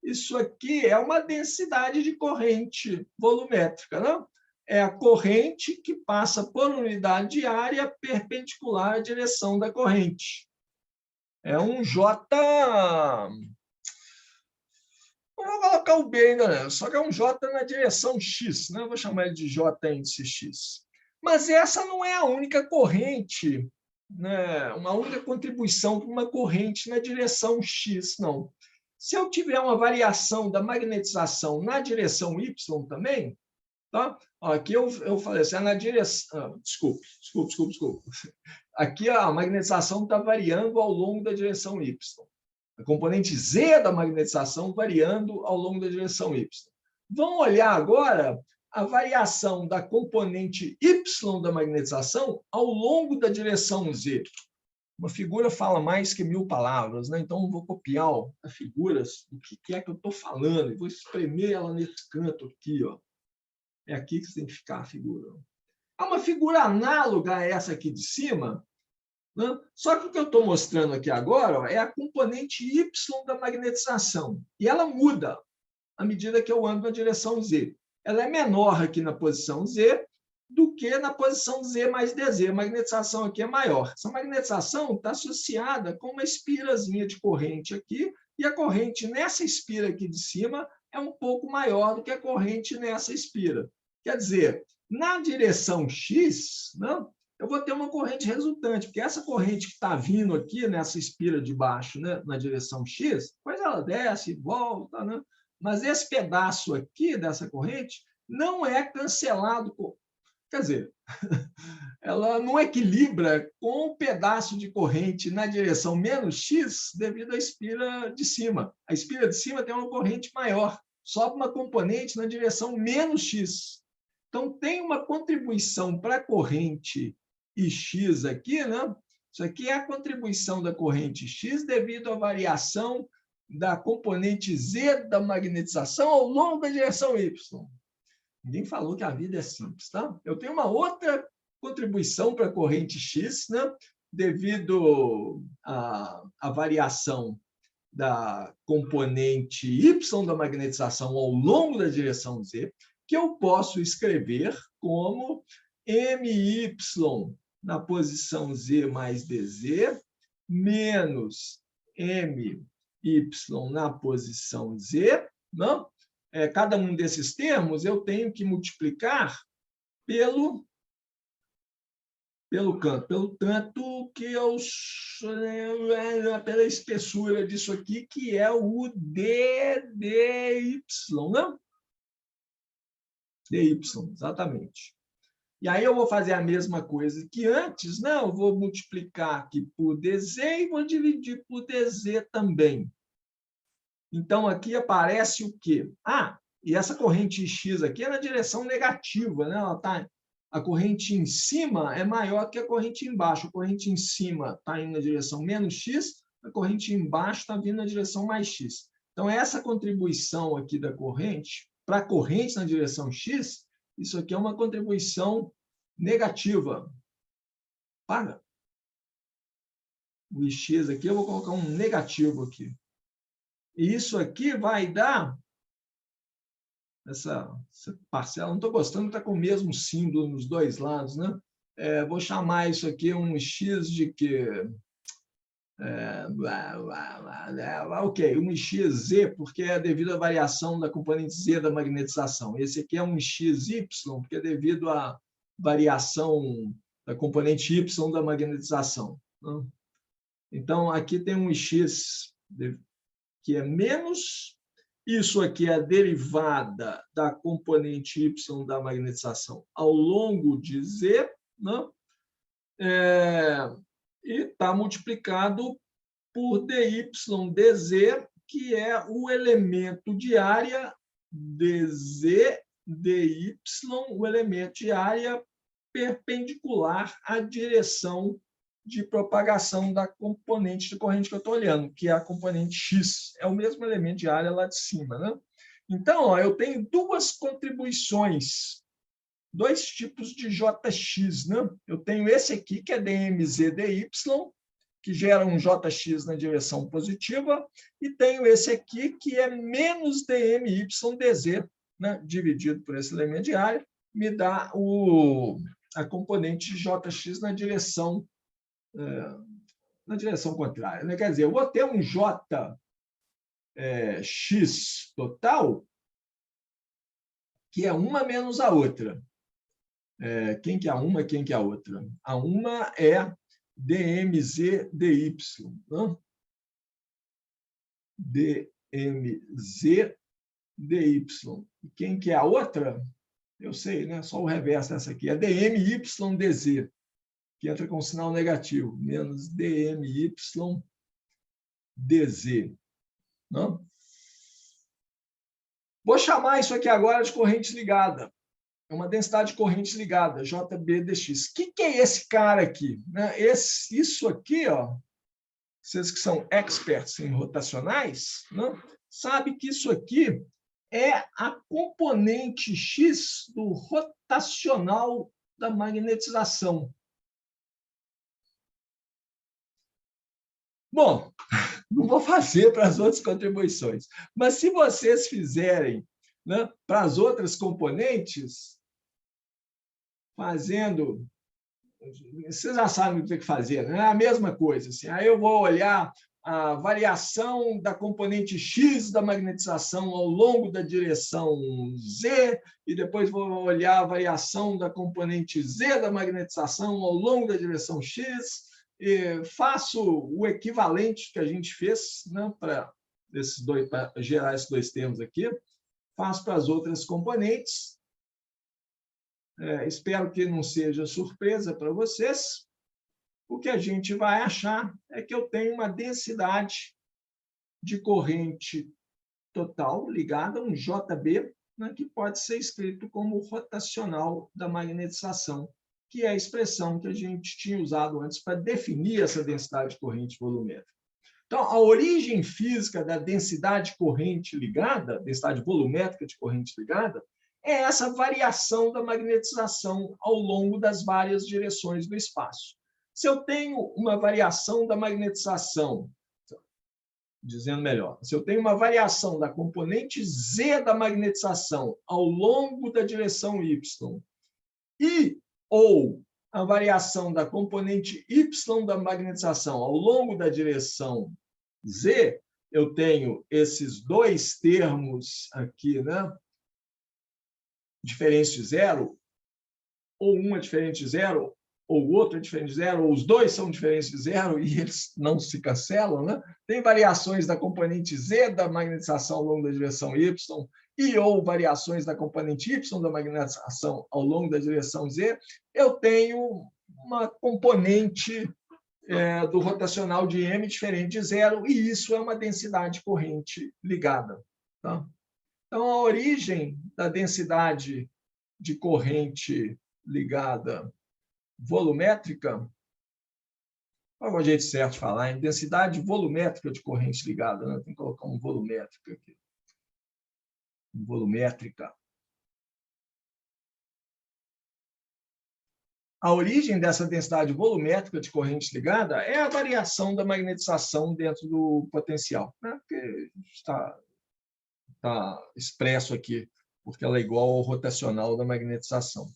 isso aqui é uma densidade de corrente volumétrica, não? É a corrente que passa por unidade de área perpendicular à direção da corrente. É um J... Não vou colocar o B ainda, né? Só que é um J na direção X, né? Eu vou chamar ele de J índice X. Mas essa não é a única corrente, né? Uma única contribuição para uma corrente na direção X, não. Se eu tiver uma variação da magnetização na direção Y também, tá? Aqui eu falei assim, na direção... Desculpe. Aqui a magnetização está variando ao longo da direção Y. A componente Z da magnetização variando ao longo da direção Y. Vamos olhar agora a variação da componente Y da magnetização ao longo da direção Z. Uma figura fala mais que 1000 palavras, né? Então, eu vou copiar as figuras do que é que eu estou falando e vou espremer ela nesse canto aqui. Ó. É aqui que você tem que ficar a figura. Há uma figura análoga a essa aqui de cima, né? Só que o que eu estou mostrando aqui agora, ó, é a componente Y da magnetização. E ela muda à medida que eu ando na direção Z. Ela é menor aqui na posição Z do que na posição Z mais dz. A magnetização aqui é maior. Essa magnetização está associada com uma espirazinha de corrente aqui, e a corrente nessa espira aqui de cima é um pouco maior do que a corrente nessa espira. Quer dizer, na direção X, né, eu vou ter uma corrente resultante, porque essa corrente que está vindo aqui nessa espira de baixo, né, na direção X, depois ela desce e volta, né? Mas esse pedaço aqui dessa corrente não é cancelado, quer dizer, ela não equilibra com o pedaço de corrente na direção menos x devido à espira de cima. A espira de cima tem uma corrente maior, sobe uma componente na direção menos x. Então, tem uma contribuição para a corrente ix aqui, né? Isso aqui é a contribuição da corrente x devido à variação da componente Z da magnetização ao longo da direção Y. Ninguém falou que a vida é simples, tá? Eu tenho uma outra contribuição para a corrente X, né? Devido à variação da componente Y da magnetização ao longo da direção Z, que eu posso escrever como MY na posição Z mais DZ, menos MY na posição Z, não? Cada um desses termos eu tenho que multiplicar pelo pelo canto, pelo tanto que eu pela espessura disso aqui, que é o dy, não? dy, exatamente. E aí eu vou fazer a mesma coisa que antes, não, eu vou multiplicar aqui por dz e vou dividir por dz também. Então, aqui aparece o quê? Ah, e essa corrente x aqui é na direção negativa, né? Ela tá, a corrente em cima é maior que a corrente embaixo. A corrente em cima está indo na direção menos x, a corrente embaixo está vindo na direção mais x. Então, essa contribuição aqui da corrente, para a corrente na direção x, isso aqui é uma contribuição negativa. Paga. O ix aqui, eu vou colocar um negativo aqui. E isso aqui vai dar essa parcela. Não estou gostando, está com o mesmo símbolo nos dois lados, né? Vou chamar isso aqui um x de quê? Ok, um xz, porque é devido à variação da componente z da magnetização. Esse aqui é um xy, porque é devido à variação da componente y da magnetização. Né? Então, aqui tem um x que é menos, isso aqui é a derivada da componente y da magnetização ao longo de z, né? E está multiplicado por dy dz, que é o elemento de área dz dy, o elemento de área perpendicular à direção de propagação da componente de corrente que eu estou olhando, que é a componente x. É o mesmo elemento de área lá de cima, né? Então, ó, eu tenho duas contribuições, dois tipos de Jx, né? Eu tenho esse aqui, que é dmz dy, que gera um Jx na direção positiva, e tenho esse aqui, que é menos dmy dz, né? Dividido por esse elemento de área, me dá a componente Jx na direção contrária. Né? Quer dizer, eu vou ter um Jx total, que é uma menos a outra. Quem que é uma e quem que é a outra? A uma é dmz dy. Né? dmz dy. E quem que é a outra? Eu sei, né? Só o reverso dessa aqui. É dmy dz, que entra com sinal negativo, menos dmy dz. Não? Vou chamar isso aqui agora de corrente ligada. É uma densidade de corrente ligada, JB dx. O que é esse cara aqui? Isso aqui, ó, vocês que são experts em rotacionais, não? Sabe que isso aqui é a componente X do rotacional da magnetização. Bom, não vou fazer para as outras contribuições, mas se vocês fizerem, né, para as outras componentes, fazendo, vocês já sabem o que tem que fazer, né? É a mesma coisa. Assim, aí eu vou olhar a variação da componente X da magnetização ao longo da direção Z, e depois vou olhar a variação da componente Z da magnetização ao longo da direção X, e faço o equivalente que a gente fez, né, para gerar esses dois termos aqui, faço para as outras componentes. Espero que não seja surpresa para vocês. O que a gente vai achar é que eu tenho uma densidade de corrente total ligada a um JB, né, que pode ser escrito como rotacional da magnetização, que é a expressão que a gente tinha usado antes para definir essa densidade de corrente volumétrica. Então, a origem física da densidade de corrente ligada, densidade volumétrica de corrente ligada, é essa variação da magnetização ao longo das várias direções do espaço. Se eu tenho uma variação da magnetização, dizendo melhor, se eu tenho uma variação da componente Z da magnetização ao longo da direção Y ou a variação da componente Y da magnetização ao longo da direção Z, eu tenho esses dois termos aqui, né? Diferentes de zero, ou uma diferente de zero, ou o outro é diferente de zero, ou os dois são diferentes de zero e eles não se cancelam, né? Tem variações da componente Z da magnetização ao longo da direção Y e ou variações da componente Y da magnetização ao longo da direção Z. Eu tenho uma componente do rotacional de M diferente de zero, e isso é uma densidade corrente ligada. Tá? Então, a origem da densidade de corrente ligada volumétrica, qual é o jeito certo de falar? Em densidade volumétrica de corrente ligada, né? Tem que colocar um volumétrica aqui. Volumétrica. A origem dessa densidade volumétrica de corrente ligada é a variação da magnetização dentro do potencial, né? Que está expresso aqui, porque ela é igual ao rotacional da magnetização.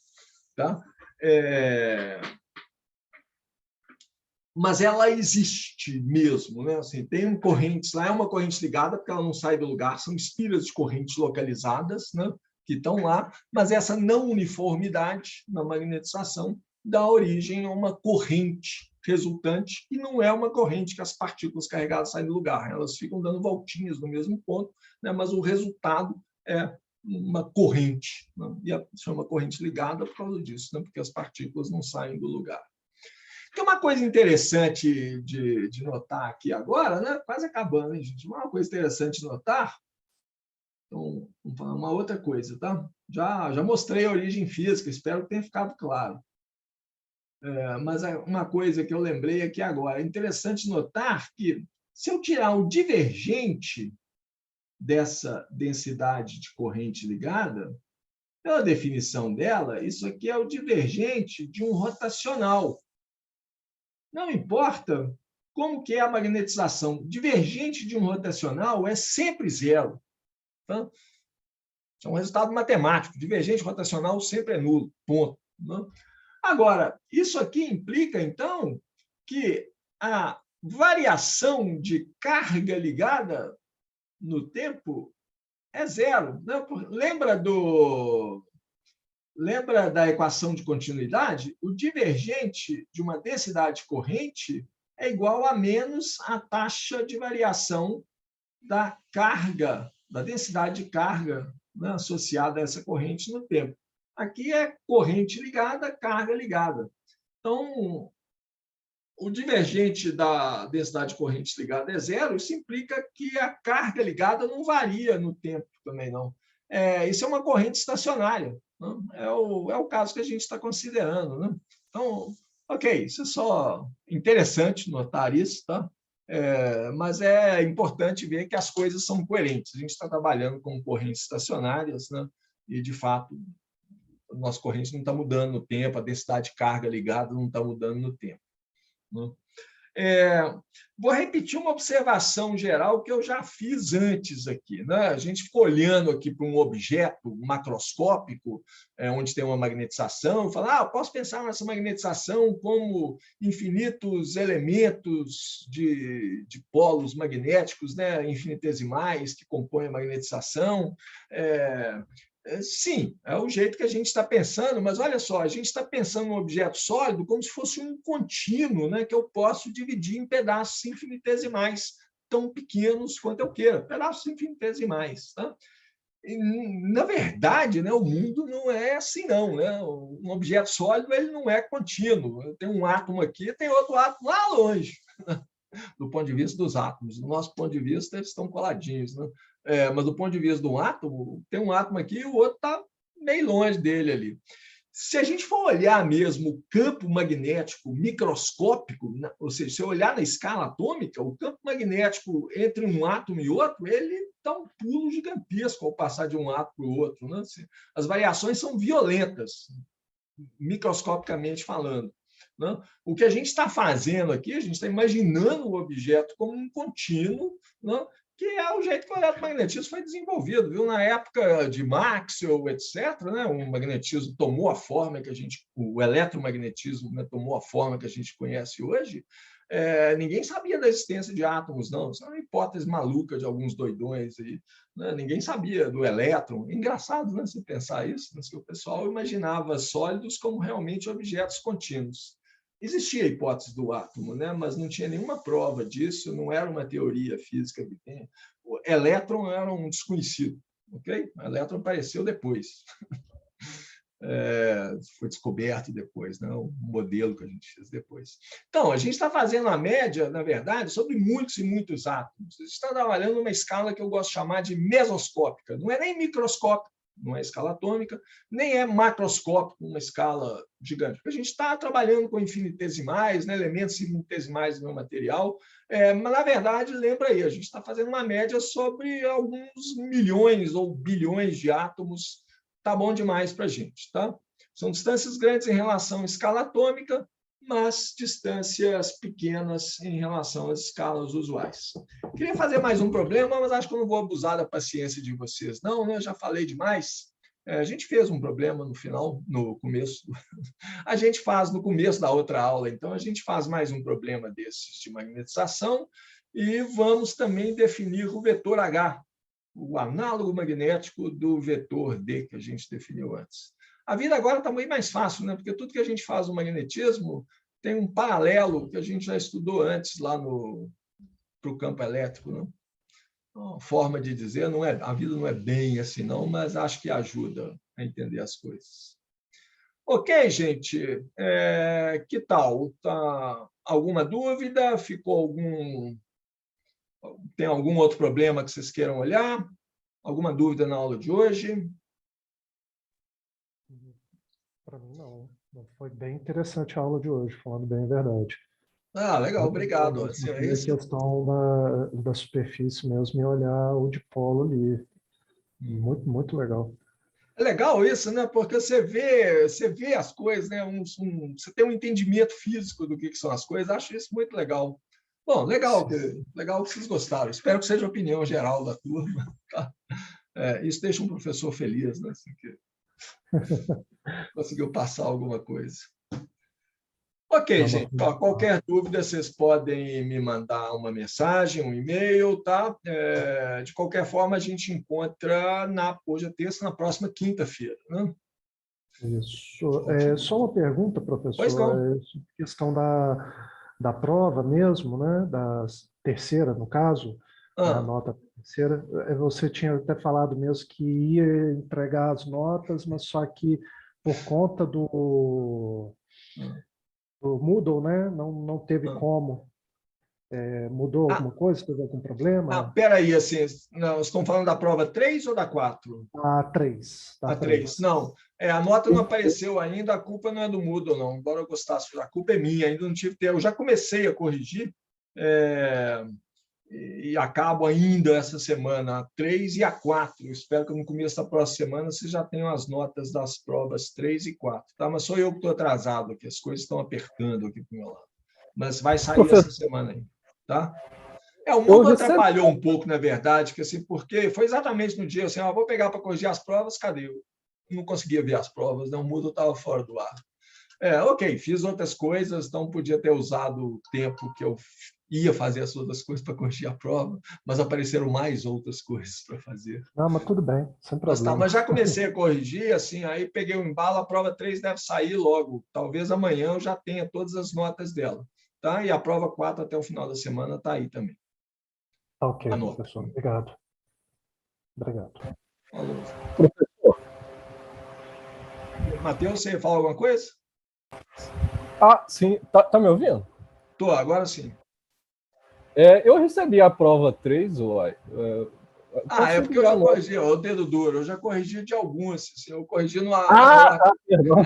Tá? Mas ela existe mesmo, né? Assim, tem correntes lá, é uma corrente ligada, porque ela não sai do lugar, são espiras de correntes localizadas, né? Que estão lá, mas essa não uniformidade na magnetização dá origem a uma corrente resultante, e não é uma corrente que as partículas carregadas saem do lugar, elas ficam dando voltinhas no mesmo ponto, né? Mas o resultado é uma corrente, né? E se chama corrente ligada por causa disso, né? Porque as partículas não saem do lugar. Tem uma coisa interessante de notar aqui agora, né? Quase acabando, hein, gente? Uma coisa interessante de notar. Então, vamos falar uma outra coisa, tá? Já mostrei a origem física, espero que tenha ficado claro. Mas uma coisa que eu lembrei aqui agora, é interessante notar que, se eu tirar o divergente dessa densidade de corrente ligada, pela definição dela, isso aqui é o divergente de um rotacional. Não importa como que é a magnetização, divergente de um rotacional é sempre zero. Tá? É um resultado matemático. Divergente rotacional sempre é nulo. Ponto. Né? Agora, isso aqui implica, então, que a variação de carga ligada no tempo é zero. Né? Lembra da equação de continuidade? O divergente de uma densidade corrente é igual a menos a taxa de variação da carga, da densidade de carga, né, associada a essa corrente no tempo. Aqui é corrente ligada, carga ligada. Então, o divergente da densidade de corrente ligada é zero, isso implica que a carga ligada não varia no tempo também, não. Isso é uma corrente estacionária. É o caso que a gente está considerando. Né? Então, ok, isso é só interessante notar isso, tá? Mas é importante ver que as coisas são coerentes. A gente está trabalhando com correntes estacionárias, né? E, de fato, a nossa corrente não está mudando no tempo, a densidade de carga ligada não está mudando no tempo. Né? Vou repetir uma observação geral que eu já fiz antes aqui. Né? A gente ficou olhando aqui para um objeto macroscópico, onde tem uma magnetização, e fala, posso pensar nessa magnetização como infinitos elementos de polos magnéticos, né? Infinitesimais que compõem a magnetização. Sim, é o jeito que a gente está pensando, mas olha só, a gente está pensando num objeto sólido como se fosse um contínuo, né, que eu posso dividir em pedaços infinitesimais, tão pequenos quanto eu queira, pedaços infinitesimais. Tá? E, na verdade, né, o mundo não é assim, não. Né? Um objeto sólido ele não é contínuo. Tem um átomo aqui, tem outro átomo lá longe. Do ponto de vista dos átomos. Do nosso ponto de vista, eles estão coladinhos. Né? Mas do ponto de vista do átomo, tem um átomo aqui e o outro está meio longe dele ali. Se a gente for olhar mesmo o campo magnético microscópico, ou seja, se eu olhar na escala atômica, o campo magnético entre um átomo e outro, ele dá um pulo gigantesco ao passar de um átomo para o outro. Né? As variações são violentas, microscopicamente falando. Né? O que a gente está fazendo aqui, a gente está imaginando o objeto como um contínuo, né? Que é o jeito que o eletromagnetismo foi desenvolvido. Viu? Na época de Maxwell, etc., né? O magnetismo tomou a forma que o eletromagnetismo, né? Tomou a forma que a gente conhece hoje. Ninguém sabia da existência de átomos, não. Isso é uma hipótese maluca de alguns doidões aí. Né? Ninguém sabia do elétron. Engraçado, né? Se pensar isso, né? O pessoal imaginava sólidos como realmente objetos contínuos. existia a hipótese do átomo, né? Mas não tinha nenhuma prova disso, não era uma teoria física evidente. O elétron era um desconhecido, ok? O elétron apareceu depois. Foi descoberto depois, né? O modelo que a gente fez depois. Então, a gente está fazendo a média, na verdade, sobre muitos e muitos átomos. A gente está trabalhando numa escala que eu gosto de chamar de mesoscópica. Não é nem microscópica, não é escala atômica, nem é macroscópico, uma escala gigante. A gente está trabalhando com infinitesimais, né? Elementos infinitesimais do meu material, mas, na verdade, lembra aí, a gente está fazendo uma média sobre alguns milhões ou bilhões de átomos. Tá bom demais para a gente. Tá? São distâncias grandes em relação à escala atômica, mas distâncias pequenas em relação às escalas usuais. Queria fazer mais um problema, mas acho que eu não vou abusar da paciência de vocês. Não, né? Eu já falei demais. A gente fez um problema no final, no começo. A gente faz no começo da outra aula, então a gente faz mais um problema desses de magnetização e vamos também definir o vetor H, o análogo magnético do vetor D que a gente definiu antes. A vida agora está bem mais fácil, né? Porque tudo que a gente faz no magnetismo tem um paralelo que a gente já estudou antes lá para o campo elétrico. Né? Uma forma de dizer, não é, a vida não é bem assim, não, mas acho que ajuda a entender as coisas. Ok, gente, que tal? Tá alguma dúvida? Tem algum outro problema que vocês queiram olhar? Alguma dúvida na aula de hoje? Para mim, não. Foi bem interessante a aula de hoje, falando bem a verdade. Ah, legal, obrigado. A questão da superfície mesmo e olhar o dipolo ali. Muito, muito legal. É legal isso, né? Porque você vê as coisas, né? Você tem um entendimento físico do que são as coisas. Acho isso muito legal. Bom, legal que vocês gostaram. Espero que seja a opinião geral da turma. Tá? Isso deixa um professor feliz, né? Assim, que conseguiu passar alguma coisa. Ok, gente. Qualquer dúvida, vocês podem me mandar uma mensagem, um e-mail, tá? De qualquer forma, a gente encontra hoje é terça, na próxima quinta-feira, né? Isso. Só uma pergunta, professor. Pois não. Questão da prova mesmo, né? Da terceira, no caso, a nota terceira. Você tinha até falado mesmo que ia entregar as notas, mas só que por conta do Moodle, né? Não teve como. Mudou alguma coisa? Teve algum problema? Peraí, assim, não, estão falando da prova 3 ou da 4? A 3. A 3. Não, a nota não apareceu ainda, a culpa não é do Moodle, não. Embora eu gostasse, a culpa é minha, ainda não tive tempo. Eu já comecei a corrigir e acabo ainda essa semana a 3 e a 4. Eu espero que no começo da próxima semana vocês já tenham as notas das provas 3 e 4. Tá? Mas sou eu que estou atrasado aqui, as coisas estão apertando aqui para o meu lado. Mas vai sair essa semana aí. Tá? O Moodle atrapalhou um pouco, na verdade, porque foi exatamente no dia assim, vou pegar para corrigir as provas, cadê? Eu não conseguia ver as provas, né? O Moodle estava fora do ar. Ok, fiz outras coisas, então podia ter usado o tempo que eu ia fazer as outras coisas para corrigir a prova, mas apareceram mais outras coisas para fazer. Não, mas tudo bem, sem problema. Mas já comecei a corrigir, assim, aí peguei o embalo, a prova 3 deve sair logo. Talvez amanhã eu já tenha todas as notas dela. Tá? E a prova 4 até o final da semana está aí também. Ok, professor. Obrigado. Obrigado. Falou. Matheus, você fala alguma coisa? Sim. Tá me ouvindo? Tô, agora sim. Eu recebi a prova 3, uai. É porque eu já corrigi, o dedo duro, eu já corrigi de alguns. Assim, eu corrigi no perdão.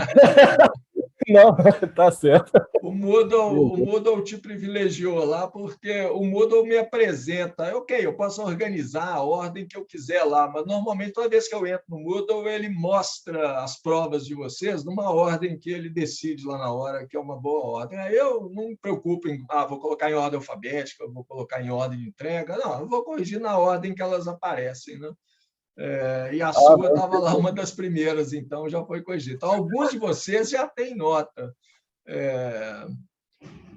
Não, tá certo. O Moodle te privilegiou lá, porque o Moodle me apresenta. Ok, eu posso organizar a ordem que eu quiser lá, mas normalmente toda vez que eu entro no Moodle, ele mostra as provas de vocês numa ordem que ele decide lá na hora, que é uma boa ordem. Aí eu não me preocupo em, vou colocar em ordem alfabética, vou colocar em ordem de entrega. Não, eu vou corrigir na ordem que elas aparecem, né? E a sua estava lá uma das primeiras, então já foi corrigida. Então, alguns de vocês já têm nota.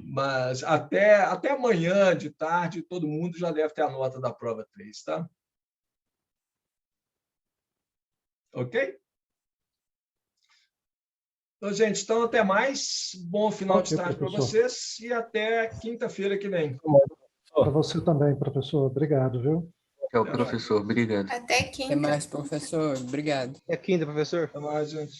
Mas até amanhã de tarde, todo mundo já deve ter a nota da prova 3, tá? Ok? Então, gente, então até mais. Bom final de Ok, tarde para professor. vocês e até quinta-feira que vem. Para você também, professor. Obrigado, viu? Tchau, Até mais. professor. Obrigado. Até Até quinta. mais, professor. Obrigado. É quinta, professor. Até mais, gente.